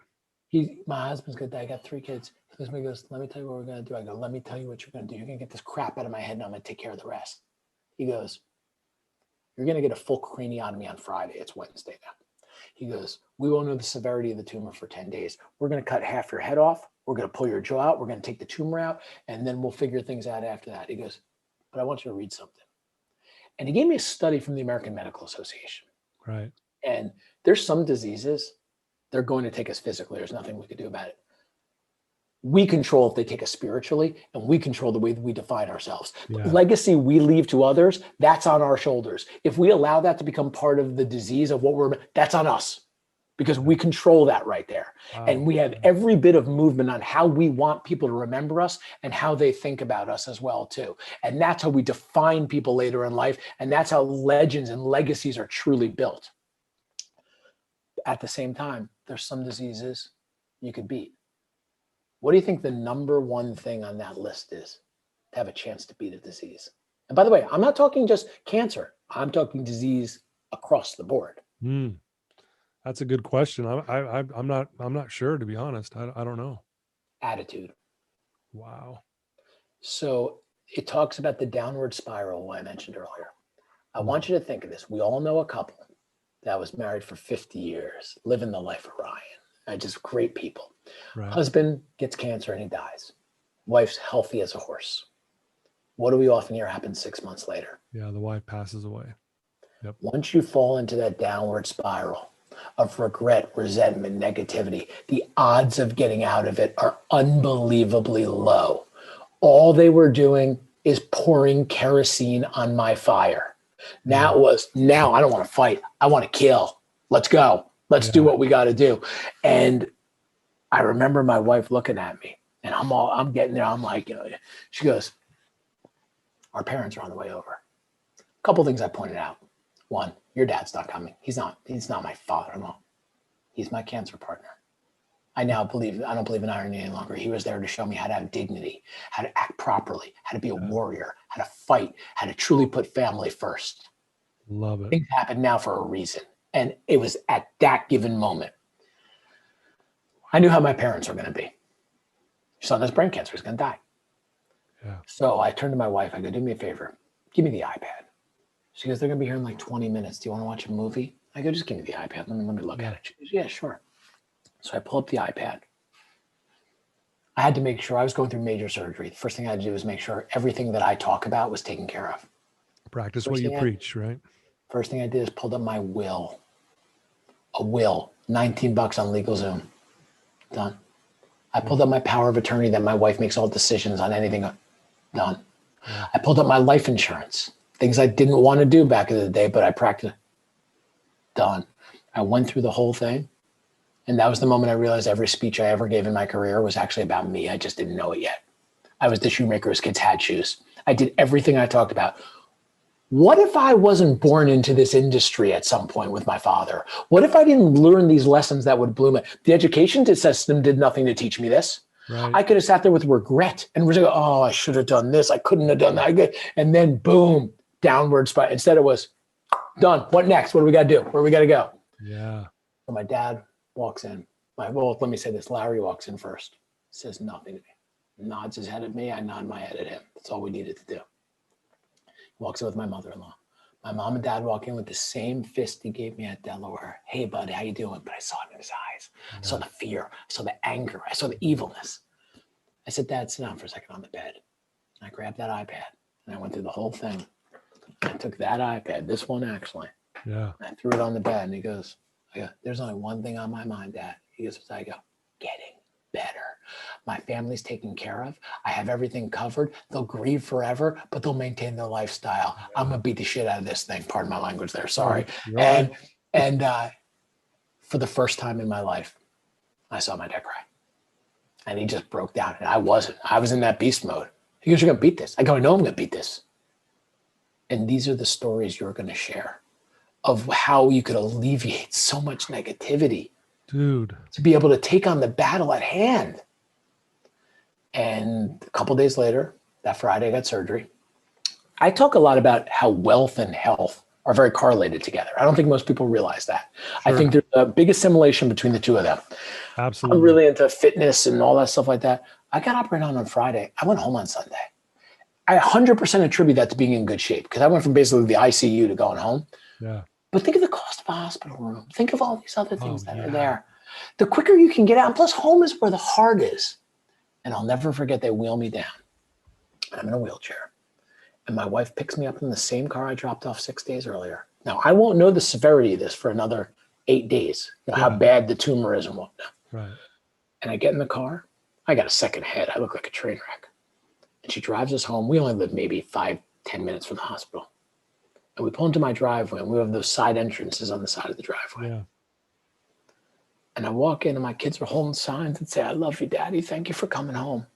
My husband's going to die. I got 3 kids. He goes, let me tell you what we're going to do. I go, let me tell you what you're going to do. You're going to get this crap out of my head and I'm going to take care of the rest. He goes, you're going to get a full craniotomy on Friday. It's Wednesday now. He goes, we won't know the severity of the tumor for 10 days. We're going to cut half your head off. We're going to pull your jaw out. We're going to take the tumor out. And then we'll figure things out after that. He goes, but I want you to read something. And he gave me a study from the American Medical Association. Right. And there's some diseases, they're going to take us physically. There's nothing we could do about it. We control if they take us spiritually, and we control the way that we define ourselves. Yeah. The legacy we leave to others, that's on our shoulders. If we allow that to become part of the disease of what that's on us, because we control that right there. Wow. And we have every bit of movement on how we want people to remember us and how they think about us as well too. And that's how we define people later in life. And that's how legends and legacies are truly built. At the same time, there's some diseases you could beat. What do you think the number one thing on that list is to have a chance to beat a disease? And by the way, I'm not talking just cancer. I'm talking disease across the board. That's a good question. I'm not sure, to be honest. I don't know. Attitude. Wow. So it talks about the downward spiral I mentioned earlier. I want you to think of this. We all know a couple that was married for 50 years, living the life of Ryan. Just great people. Right. Husband gets cancer and he dies. Wife's healthy as a horse. What do we often hear happens 6 months later? Yeah, the wife passes away. Yep. Once you fall into that downward spiral of regret, resentment, negativity, the odds of getting out of it are unbelievably low. All they were doing is pouring kerosene on my fire. Now it was, now I don't want to fight. I want to kill. Let's go. Let's do what we got to do. And I remember my wife looking at me, and I'm getting there. I'm like, she goes, our parents are on the way over. A couple of things I pointed out. One, your dad's not coming. He's not my father-in-law. He's my cancer partner. I don't believe in irony any longer. He was there to show me how to have dignity, how to act properly, how to be a warrior, how to fight, how to truly put family first. Love it. Things happen now for a reason. And it was at that given moment. I knew how my parents were going to be. Your son has brain cancer. He's going to die. Yeah. So I turned to my wife. I go, do me a favor. Give me the iPad. She goes, they're going to be here in like 20 minutes. Do you want to watch a movie? I go, just give me the iPad. Let me look at it. She goes, yeah, sure. So I pull up the iPad. I had to make sure I was going through major surgery. The first thing I had to do was make sure everything that I talk about was taken care of. Practice what you preach, right? First thing I did is pulled up my will. A will, $19 on LegalZoom. Done. I pulled up my power of attorney that my wife makes all decisions on anything. Done. I pulled up my life insurance. Things I didn't want to do back in the day, but I practiced. Done. I went through the whole thing. And that was the moment I realized every speech I ever gave in my career was actually about me. I just didn't know it yet. I was the shoemaker whose kids had shoes. I did everything I talked about. What if I wasn't born into this industry at some point with my father? What if I didn't learn these lessons that would bloom it? The education system did nothing to teach me this. Right. I could have sat there with regret and was like, oh, I should have done this. I couldn't have done that. And then boom, downward spiral. Instead it was done. What next? What do we got to do? Where do we got to go? Yeah. So my dad walks in. Well, let me say this. Larry walks in first. Says nothing to me. Nods his head at me. I nod my head at him. That's all we needed to do. Walks in with my mother-in-law. My mom and dad walk in with the same fist he gave me at Delaware. Hey, buddy, how you doing? But I saw it in his eyes. I saw the fear. I saw the anger. I saw the evilness. I said, Dad, sit down for a second on the bed. And I grabbed that iPad and I went through the whole thing. I took that iPad, this one actually. Yeah. I threw it on the bed and he goes, there's only one thing on my mind, Dad. He goes, I go, getting better. My family's taken care of. I have everything covered. They'll grieve forever, but they'll maintain their lifestyle. I'm gonna beat the shit out of this thing. Pardon my language there. Sorry. And for the first time in my life, I saw my dad cry. And he just broke down. And I wasn't. I was in that beast mode. He goes, you're gonna beat this. I go, I know I'm gonna beat this. And these are the stories you're gonna share of how you could alleviate so much negativity. Dude. To be able to take on the battle at hand. And a couple of days later, that Friday, I got surgery. I talk a lot about how wealth and health are very correlated together. I don't think most people realize that. Sure. I think there's a big assimilation between the two of them. Absolutely. I'm really into fitness and all that stuff like that. I got operated on Friday. I went home on Sunday. I 100% attribute that to being in good shape because I went from basically the ICU to going home. Yeah. But think of the cost of a hospital room. Think of all these other things that are there. The quicker you can get out, and plus home is where the heart is. And I'll never forget they wheel me down. I'm in a wheelchair. And my wife picks me up in the same car I dropped off 6 days earlier. Now, I won't know the severity of this for another 8 days, how bad the tumor is and whatnot. Right. And I get in the car. I got a second head. I look like a train wreck. And she drives us home. We only live maybe 5-10 minutes from the hospital. And we pull into my driveway, and we have those side entrances on the side of the driveway. Yeah. And I walk in, and my kids are holding signs that say, I love you, Daddy. Thank you for coming home.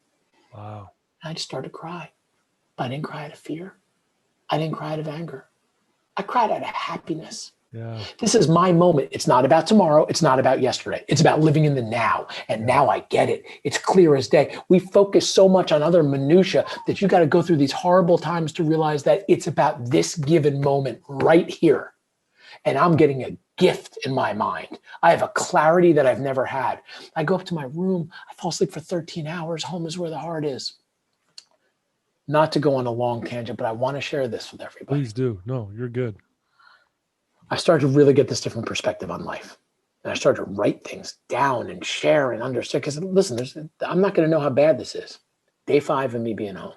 Wow. And I just started to cry. But I didn't cry out of fear. I didn't cry out of anger. I cried out of happiness. Yeah. This is my moment. It's not about tomorrow. It's not about yesterday. It's about living in the now. And now I get it. It's clear as day. We focus so much on other minutia that you got to go through these horrible times to realize that it's about this given moment right here. And I'm getting a gift in my mind. I have a clarity that I've never had. I go up to my room. I fall asleep for 13 hours. Home is where the heart is. Not to go on a long tangent, but I want to share this with everybody. Please do. No, you're good. I started to really get this different perspective on life. And I started to write things down and share and understand. Because listen, I'm not going to know how bad this is. Day 5 of me being home.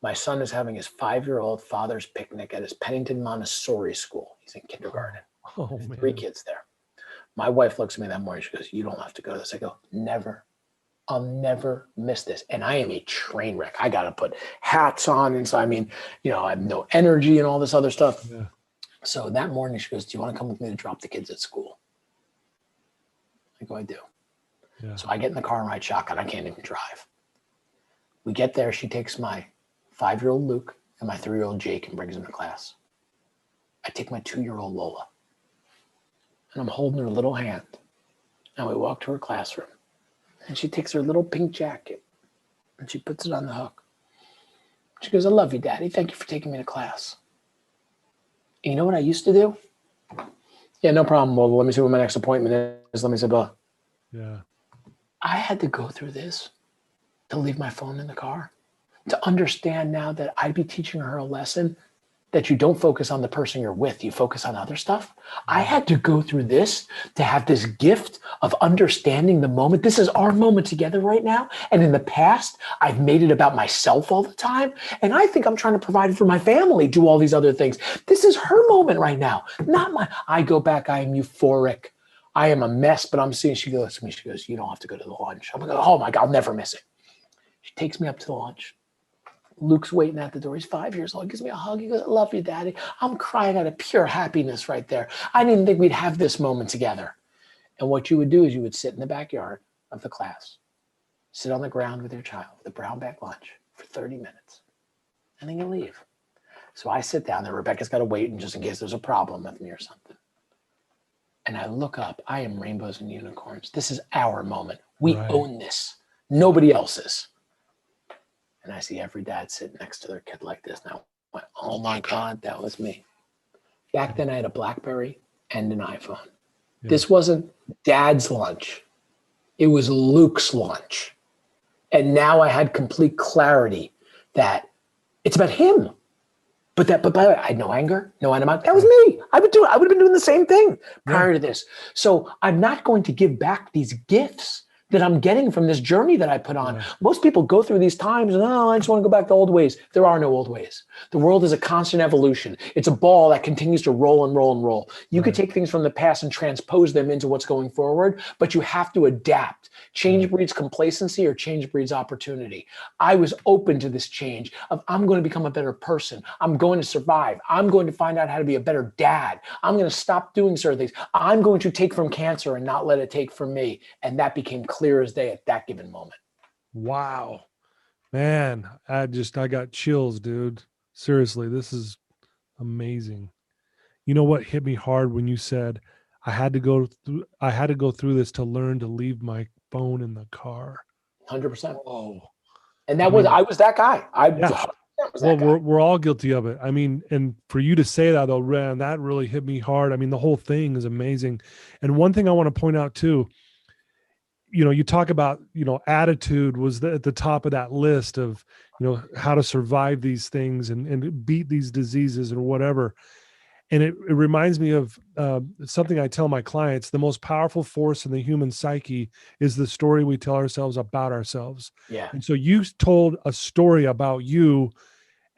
My son is having his 5-year-old father's picnic at his Pennington Montessori school. He's in kindergarten. Oh, man. 3 kids there. My wife looks at me that morning. She goes, you don't have to go to this. I go, never, I'll never miss this. And I am a train wreck. I got to put hats on. And so, I mean, I have no energy and all this other stuff. Yeah. So that morning she goes, do you want to come with me to drop the kids at school? I go, I do. Yeah. So I get in the car and ride shotgun. I can't even drive. We get there. She takes my 5-year-old Luke and my 3-year-old Jake and brings them to class. I take my 2-year-old Lola and I'm holding her little hand. And we walk to her classroom and she takes her little pink jacket and she puts it on the hook. She goes, I love you, Daddy. Thank you for taking me to class. And you know what I used to do? Yeah, no problem. Well, let me see what my next appointment is. Let me say, blah. Yeah. I had to go through this to leave my phone in the car, to understand now that I'd be teaching her a lesson that you don't focus on the person you're with, you focus on other stuff. I had to go through this to have this gift of understanding the moment. This is our moment together right now. And in the past, I've made it about myself all the time. And I think I'm trying to provide for my family, do all these other things. This is her moment right now, not mine. I go back, I am euphoric. I am a mess, but I'm seeing, she goes to me, she goes, you don't have to go to the lunch. I'm like, oh my God, I'll never miss it. She takes me up to the lunch. Luke's waiting at the door. He's 5 years old. He gives me a hug. He goes, I love you, Daddy. I'm crying out of pure happiness right there. I didn't think we'd have this moment together. And what you would do is you would sit in the backyard of the class, sit on the ground with your child, the brown bag lunch for 30 minutes, and then you leave. So I sit down there. Rebecca's got to wait and just in case there's a problem with me or something. And I look up. I am rainbows and unicorns. This is our moment. We own this. Nobody else's. And I see every dad sitting next to their kid like this. Now, I went, oh my God, that was me. Back then I had a BlackBerry and an iPhone. Yeah. This wasn't Dad's lunch. It was Luke's lunch. And now I had complete clarity that it's about him. But by the way, I had no anger, no animosity. That was me. I would have been doing the same thing prior to this. So I'm not going to give back these gifts that I'm getting from this journey that I put on. Yeah. Most people go through these times and, I just want to go back to old ways. There are no old ways. The world is a constant evolution. It's a ball that continues to roll and roll and roll. You could take things from the past and transpose them into what's going forward, but you have to adapt. Change breeds complacency or change breeds opportunity. I was open to this change of I'm going to become a better person. I'm going to survive. I'm going to find out how to be a better dad. I'm going to stop doing certain things. I'm going to take from cancer and not let it take from me. And that became clear as day at that given moment. Wow, man, I got chills, dude. Seriously, this is amazing. You know what hit me hard when you said I had to go through this to learn to leave my phone in the car. 100%. Oh, and I was that guy. Well, we're all guilty of it. I mean, and for you to say that though, man, that really hit me hard. I mean, the whole thing is amazing. And one thing I want to point out too, you talk about, attitude was at the top of that list of, how to survive these things and beat these diseases or whatever. And it reminds me of something I tell my clients: the most powerful force in the human psyche is the story we tell ourselves about ourselves. Yeah. And so you told a story about you,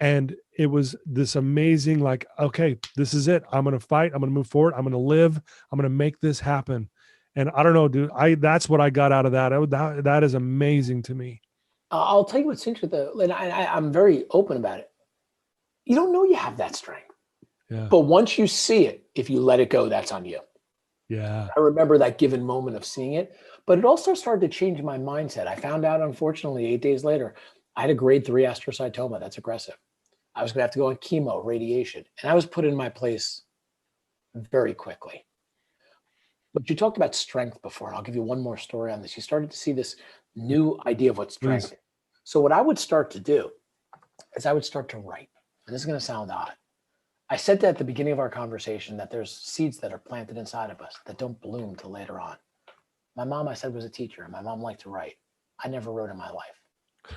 and it was this amazing, like, okay, this is it. I'm going to fight. I'm going to move forward. I'm going to live. I'm going to make this happen. And I don't know, dude, that's what I got out of that. That is amazing to me. I'll tell you what's interesting though, and I'm very open about it. You don't know you have that strength. Yeah. But once you see it, if you let it go, that's on you. Yeah. I remember that given moment of seeing it, but it also started to change my mindset. I found out, unfortunately, 8 days later, I had a grade 3 astrocytoma. That's aggressive. I was going to have to go on chemo, radiation, and I was put in my place very quickly. But you talked about strength before, and I'll give you one more story on this. You started to see this new idea of what strength is. So what I would start to do is I would start to write. And this is going to sound odd. I said that at the beginning of our conversation that there's seeds that are planted inside of us that don't bloom till later on. My mom, I said, was a teacher, and my mom liked to write. I never wrote in my life.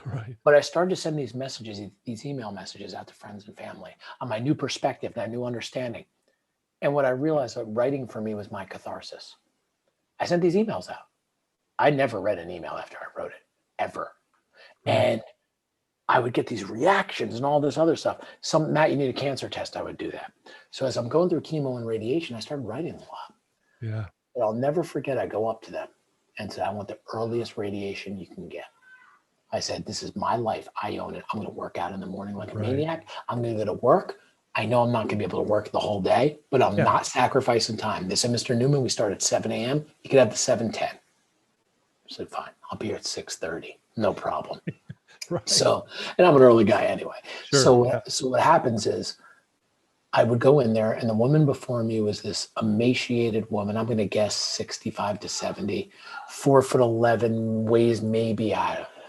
Right. But I started to send these messages, these email messages out to friends and family on my new perspective, my new understanding. And what I realized that writing for me was my catharsis. I sent these emails out. I never read an email after I wrote it, ever. Right. And I would get these reactions and all this other stuff. Matt, you need a cancer test. I would do that. So as I'm going through chemo and radiation, I started writing a lot. Yeah. But I'll never forget, I go up to them and said, I want the earliest radiation you can get. I said, this is my life. I own it. I'm going to work out in the morning like a maniac. I'm going to go to work. I know I'm not going to be able to work the whole day, but I'm not sacrificing time. They said, Mr. Newman, we start at 7 a.m. You could have the 7:10. I said, fine. I'll be here at 6:30. No problem. So, and I'm an early guy anyway. So what happens is I would go in there, and the woman before me was this emaciated woman. I'm going to guess 65 to 70, 4'11", weighs maybe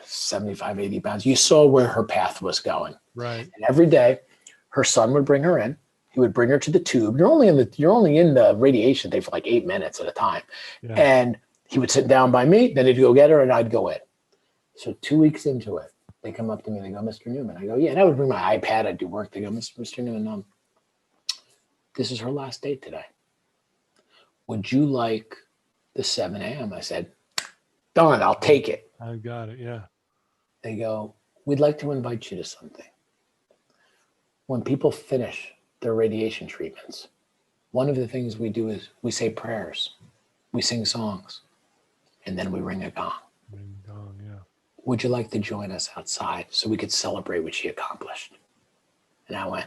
75, 80 pounds. You saw where her path was going. Right. And every day her son would bring her in. He would bring her to the tube. You're only in the radiation thing for like 8 minutes at a time. Yeah. And he would sit down by me, then he'd go get her and I'd go in. So 2 weeks into it, they come up to me and they go, Mr. Newman. I go, yeah. And I would bring my iPad. I'd do work. They go, Mr. Newman, this is her last day today. Would you like the 7 a.m.? I said, done, I'll take it. I got it, yeah. They go, we'd like to invite you to something. When people finish their radiation treatments, one of the things we do is we say prayers, we sing songs, and then we ring a gong. Ring a gong, yeah. Would you like to join us outside so we could celebrate what she accomplished? And I went,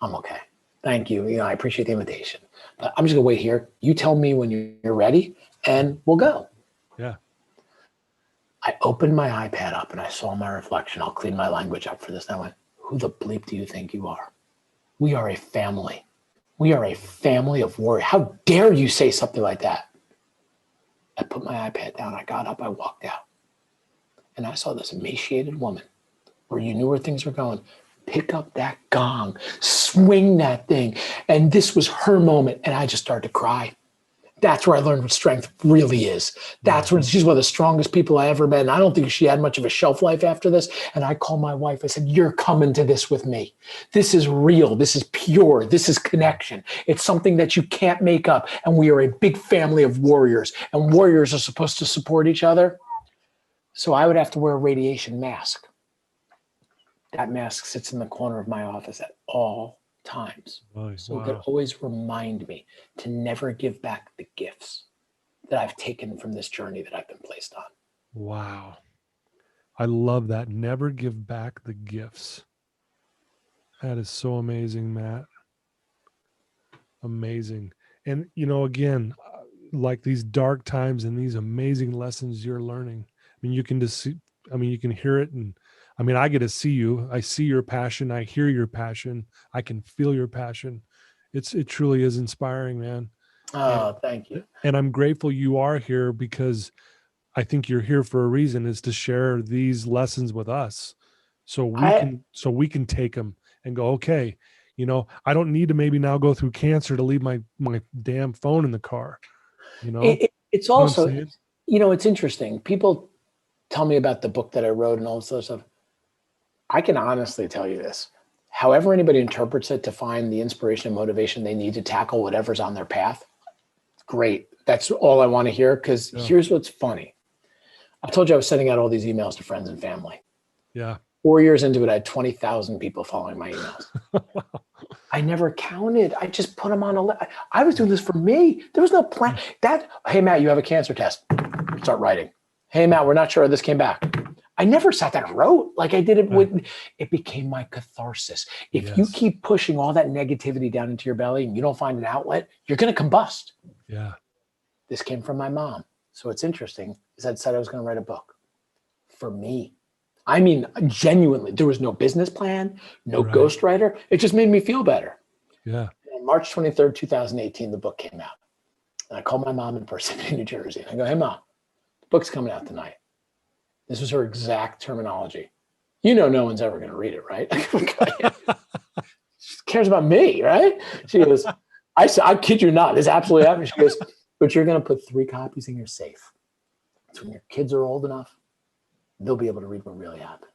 I'm okay. Thank you. I appreciate the invitation, but I'm just gonna wait here. You tell me when you're ready and we'll go. Yeah. I opened my iPad up and I saw my reflection. I'll clean my language up for this. And I went, who the bleep do you think you are? We are a family. We are a family of warriors. How dare you say something like that? I put my iPad down. I got up. I walked out. And I saw this emaciated woman where you knew where things were going. Pick up that gong, swing that thing. And this was her moment. And I just started to cry. That's where I learned what strength really is. That's when she's one of the strongest people I ever met. And I don't think she had much of a shelf life after this. And I called my wife. I said, you're coming to this with me. This is real. This is pure. This is connection. It's something that you can't make up. And we are a big family of warriors. And warriors are supposed to support each other. So I would have to wear a radiation mask. That mask sits in the corner of my office at all times. Nice. So it could always remind me to never give back the gifts that I've taken from this journey that I've been placed on. Wow. I love that. Never give back the gifts. That is so amazing, Matt. Amazing. And, again, like these dark times and these amazing lessons you're learning. I mean, you can just see, you can hear it. And I get to see you. I see your passion. I hear your passion. I can feel your passion. It truly is inspiring, man. Oh, thank you. And I'm grateful you are here because I think you're here for a reason, is to share these lessons with us. So we can take them and go, okay, I don't need to maybe now go through cancer to leave my damn phone in the car. It's also, it's interesting. People tell me about the book that I wrote and all this other stuff. I can honestly tell you this. However anybody interprets it to find the inspiration and motivation they need to tackle whatever's on their path, great. That's all I want to hear, because here's what's funny. I told you I was sending out all these emails to friends and family. Yeah. 4 years into it, I had 20,000 people following my emails. Wow. I never counted. I just put them on a list. I was doing this for me. There was no plan. Hey, Matt, you have a cancer test. Start writing. Hey, Matt, we're not sure this came back. I never sat down and wrote like I did it it became my catharsis. If you keep pushing all that negativity down into your belly and you don't find an outlet, you're going to combust. Yeah. This came from my mom. So what's interesting is I said I was going to write a book for me. Genuinely, there was no business plan, no ghostwriter. It just made me feel better. Yeah. And on March 23rd, 2018, the book came out. And I called my mom in person in New Jersey. And I go, hey, Mom, the book's coming out tonight. This was her exact terminology. No one's ever going to read it, right? She cares about me, right? She goes, I said, I kid you not. This absolutely happened. She goes, but you're going to put 3 copies in your safe. So when your kids are old enough, they'll be able to read what really happened.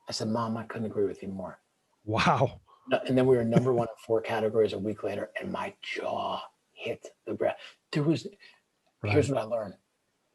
I said, Mom, I couldn't agree with you more. Wow. And then we were number 1 in 4 categories a week later, and my jaw hit the ground. Here's what I learned.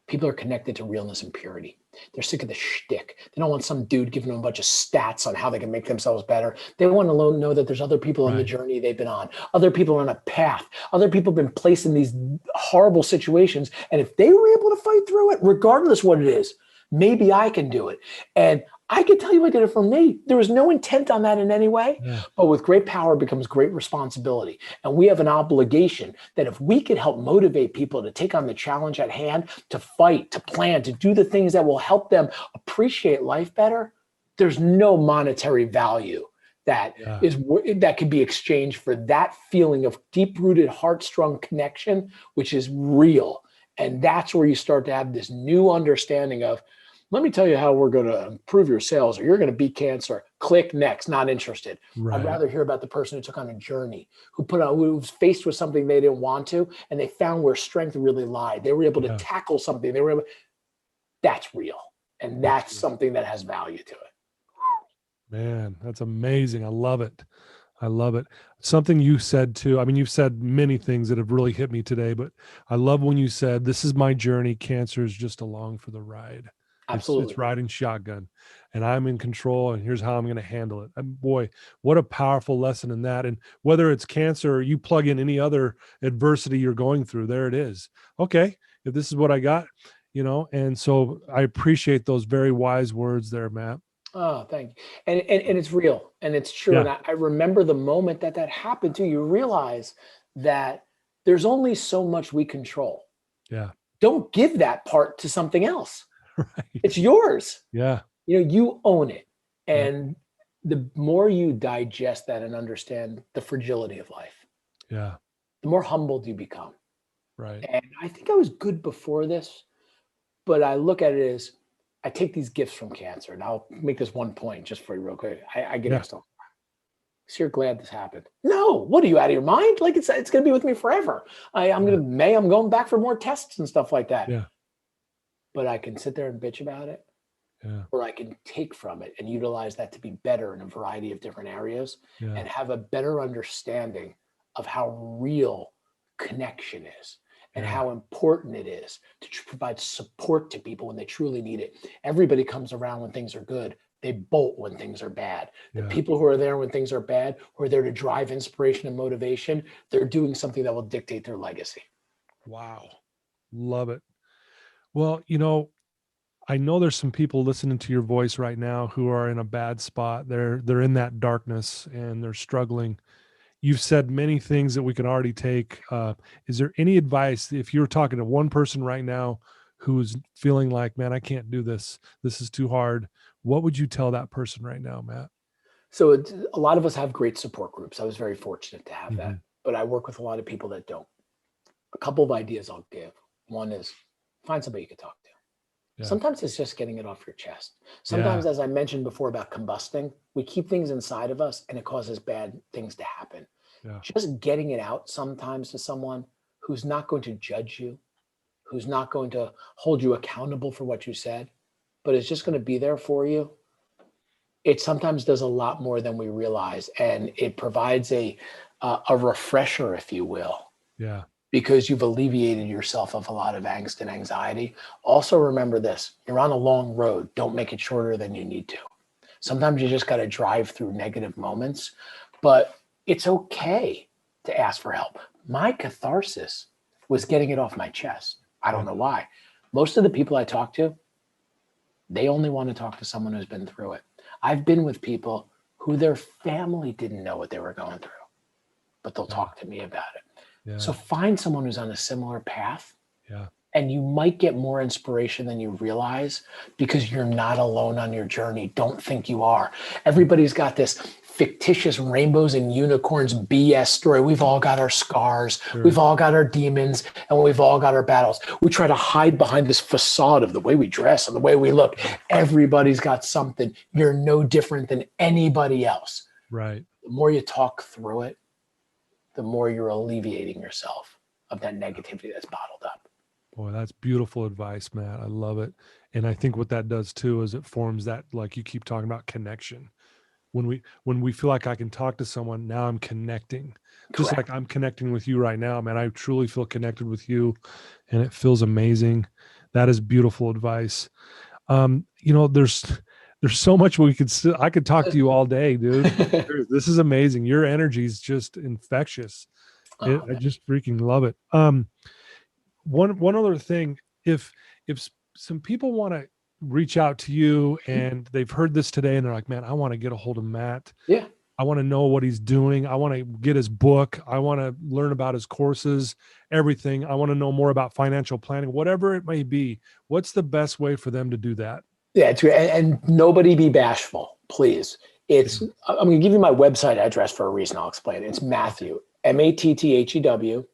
People are connected to realness and purity. They're sick of the shtick. They don't want some dude giving them a bunch of stats on how they can make themselves better. They want to know that there's other people on the journey they've been on. Other people are on a path. Other people have been placed in these horrible situations. And if they were able to fight through it, regardless what it is, maybe I can do it. And I can tell you I did it for me. There was no intent on that in any way, but with great power becomes great responsibility. And we have an obligation that if we can help motivate people to take on the challenge at hand, to fight, to plan, to do the things that will help them appreciate life better, there's no monetary value that that could be exchanged for that feeling of deep-rooted, heart-strung connection, which is real. And that's where you start to have this new understanding of, let me tell you how we're going to improve your sales, or you're going to beat cancer. Click next, not interested. I'd rather hear about the person who took on a journey, who was faced with something they didn't want to, and they found where strength really lied. They were able to tackle something. That's real. And that's something that has value to it. Man, that's amazing. I love it. I love it. Something you said too. I mean, you've said many things that have really hit me today, but I love when you said, this is my journey. Cancer is just along for the ride. Absolutely. It's riding shotgun and I'm in control and here's how I'm going to handle it. And boy, what a powerful lesson in that. And whether it's cancer or you plug in any other adversity you're going through, there it is. Okay. If this is what I got, and so I appreciate those very wise words there, Matt. Oh, thank you. And it's real and it's true. Yeah. And I remember the moment that happened to you, realize that there's only so much we control. Yeah. Don't give that part to something else. Right. It's yours. Yeah. You own it. And the more you digest that and understand the fragility of life, the more humbled you become. Right. And I think I was good before this, but I look at it as I take these gifts from cancer. And I'll make this one point just for you real quick. I get asked, so you're glad this happened? No. What are you, out of your mind? Like it's going to be with me forever. I'm going back for more tests and stuff like that. Yeah. But I can sit there and bitch about it, or I can take from it and utilize that to be better in a variety of different areas and have a better understanding of how real connection is and how important it is to provide support to people when they truly need it. Everybody comes around when things are good. They bolt when things are bad. The people who are there when things are bad, who are there to drive inspiration and motivation, they're doing something that will dictate their legacy. Wow. Love it. Well, I know there's some people listening to your voice right now who are in a bad spot. They're in that darkness and they're struggling. You've said many things that we can already take. Is there any advice if you're talking to one person right now who's feeling like, man, I can't do this. This is too hard. What would you tell that person right now, Matt? So a lot of us have great support groups. I was very fortunate to have that, but I work with a lot of people that don't. A couple of ideas I'll give. One is find somebody you can talk to. Sometimes it's just getting it off your chest. Sometimes, as I mentioned before about combusting, we keep things inside of us and it causes bad things to happen. Just getting it out sometimes to someone who's not going to judge you, who's not going to hold you accountable for what you said, but is just going to be there for you. It sometimes does a lot more than we realize. And it provides a refresher, if you will. Yeah. Because you've alleviated yourself of a lot of angst and anxiety. Also remember this, you're on a long road. Don't make it shorter than you need to. Sometimes you just got to drive through negative moments, but it's okay to ask for help. My catharsis was getting it off my chest. I don't know why. Most of the people I talk to, they only want to talk to someone who's been through it. I've been with people who their family didn't know what they were going through, but they'll talk to me about it. So find someone who's on a similar path and you might get more inspiration than you realize because you're not alone on your journey. Don't think you are. Everybody's got this fictitious rainbows and unicorns BS story. We've all got our scars. We've all got our demons and we've all got our battles. We try to hide behind this facade of the way we dress and the way we look. Everybody's got something. You're no different than anybody else. Right. The more you talk through it, the more you're alleviating yourself of that negativity that's bottled up. Boy, that's beautiful advice, Matt. I love it. And I think what that does too is it forms that, like you keep talking about, connection. When we feel like I can talk to someone, now I'm connecting. Just like I'm connecting with you right now, man. I truly feel connected with you and it feels amazing. That is beautiful advice. There's so much I could talk to you all day, dude. This is amazing. Your energy is just infectious. I just freaking love it. One other thing, if some people want to reach out to you and they've heard this today and they're like, man, I want to get a hold of Matt. Yeah. I want to know what he's doing. I want to get his book. I want to learn about his courses, everything. I want to know more about financial planning, whatever it may be. What's the best way for them to do that? Yeah, and nobody be bashful, please. I'm going to give you my website address for a reason. I'll explain. It's Matthew, MATTHEWS,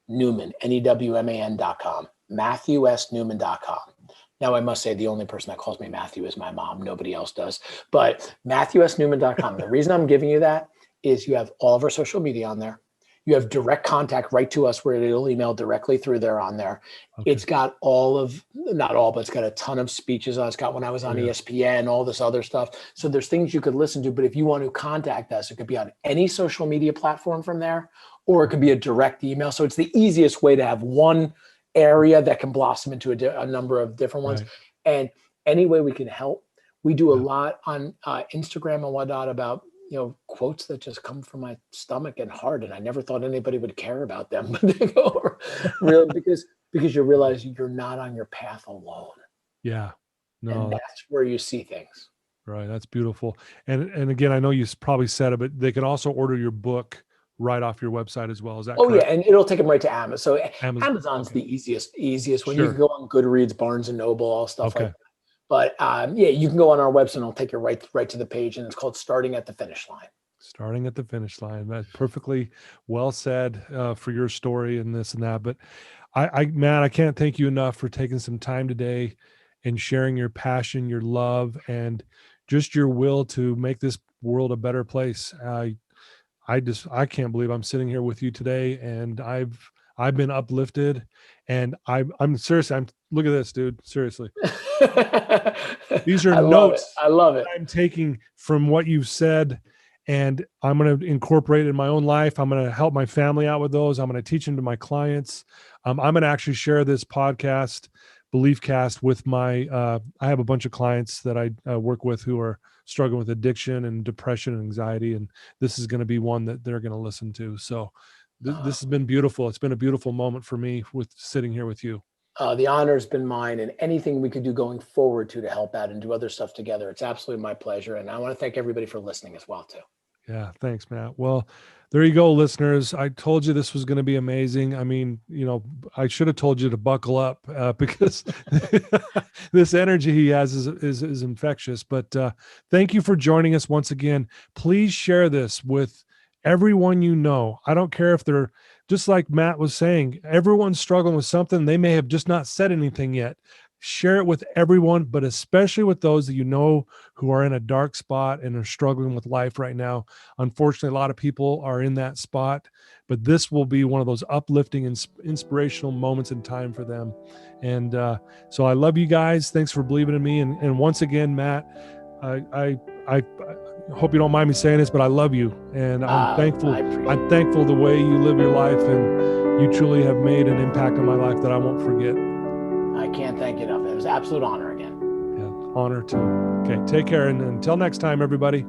Newman, NEWMAN.com, MatthewSNewman.com. Now, I must say the only person that calls me Matthew is my mom. Nobody else does. But MatthewSNewman.com. The reason I'm giving you that is you have all of our social media on there. You have direct contact right to us where it'll email directly through there on there. Okay. It's got not all, but it's got a ton of speeches. It's got when I was on ESPN, all this other stuff. So there's things you could listen to, but if you want to contact us, it could be on any social media platform from there, or it could be a direct email. So it's the easiest way to have one area that can blossom into a number of different ones. Right. And any way we can help. We do a lot on Instagram and whatnot about quotes that just come from my stomach and heart, and I never thought anybody would care about them, but they go over, really, because you realize you're not on your path alone. Yeah, no, and that's where you see things. Right, that's beautiful. And again, I know you probably said it, but they can also order your book right off your website as well. Is that correct? Yeah, and it'll take them right to Amazon. So Amazon's the easiest one. Sure. You can go on Goodreads, Barnes and Noble, all stuff like that. But you can go on our website and it'll take you right to the page, and it's called Starting at the Finish Line. Starting at the Finish Line. That's perfectly well said for your story and this and that. But Matt, I can't thank you enough for taking some time today and sharing your passion, your love, and just your will to make this world a better place. I can't believe I'm sitting here with you today, and I've been uplifted, and I'm seriously, look at this, dude. Seriously. These are notes I love it. I'm taking from what you've said, and I'm going to incorporate it in my own life. I'm going to help my family out with those. I'm going to teach them to my clients. I'm going to actually share this podcast, Beliefcast, with I have a bunch of clients that I work with who are struggling with addiction and depression and anxiety. And this is going to be one that they're going to listen to. So this has been beautiful. It's been a beautiful moment for me with sitting here with you. The honor has been mine, and anything we could do going forward to help out and do other stuff together, it's absolutely my pleasure. And I want to thank everybody for listening as well, too. Yeah. Thanks, Matt. Well, there you go, listeners. I told you this was going to be amazing. I mean, I should have told you to buckle up because this energy he has is infectious. But thank you for joining us once again. Please share this with everyone you know. I don't care if they're, just like Matt was saying, everyone's struggling with something. They may have just not said anything yet. Share it with everyone, but especially with those that you know who are in a dark spot and are struggling with life right now. Unfortunately, a lot of people are in that spot, but this will be one of those uplifting and inspirational moments in time for them. And so I love you guys. Thanks for believing in me. And once again, Matt, I hope you don't mind me saying this, but I love you, and I'm thankful. I'm thankful the way you live your life, and you truly have made an impact on my life that I won't forget. I can't thank you enough. It was an absolute honor again. Yeah, honor too. Okay, take care, and until next time, everybody.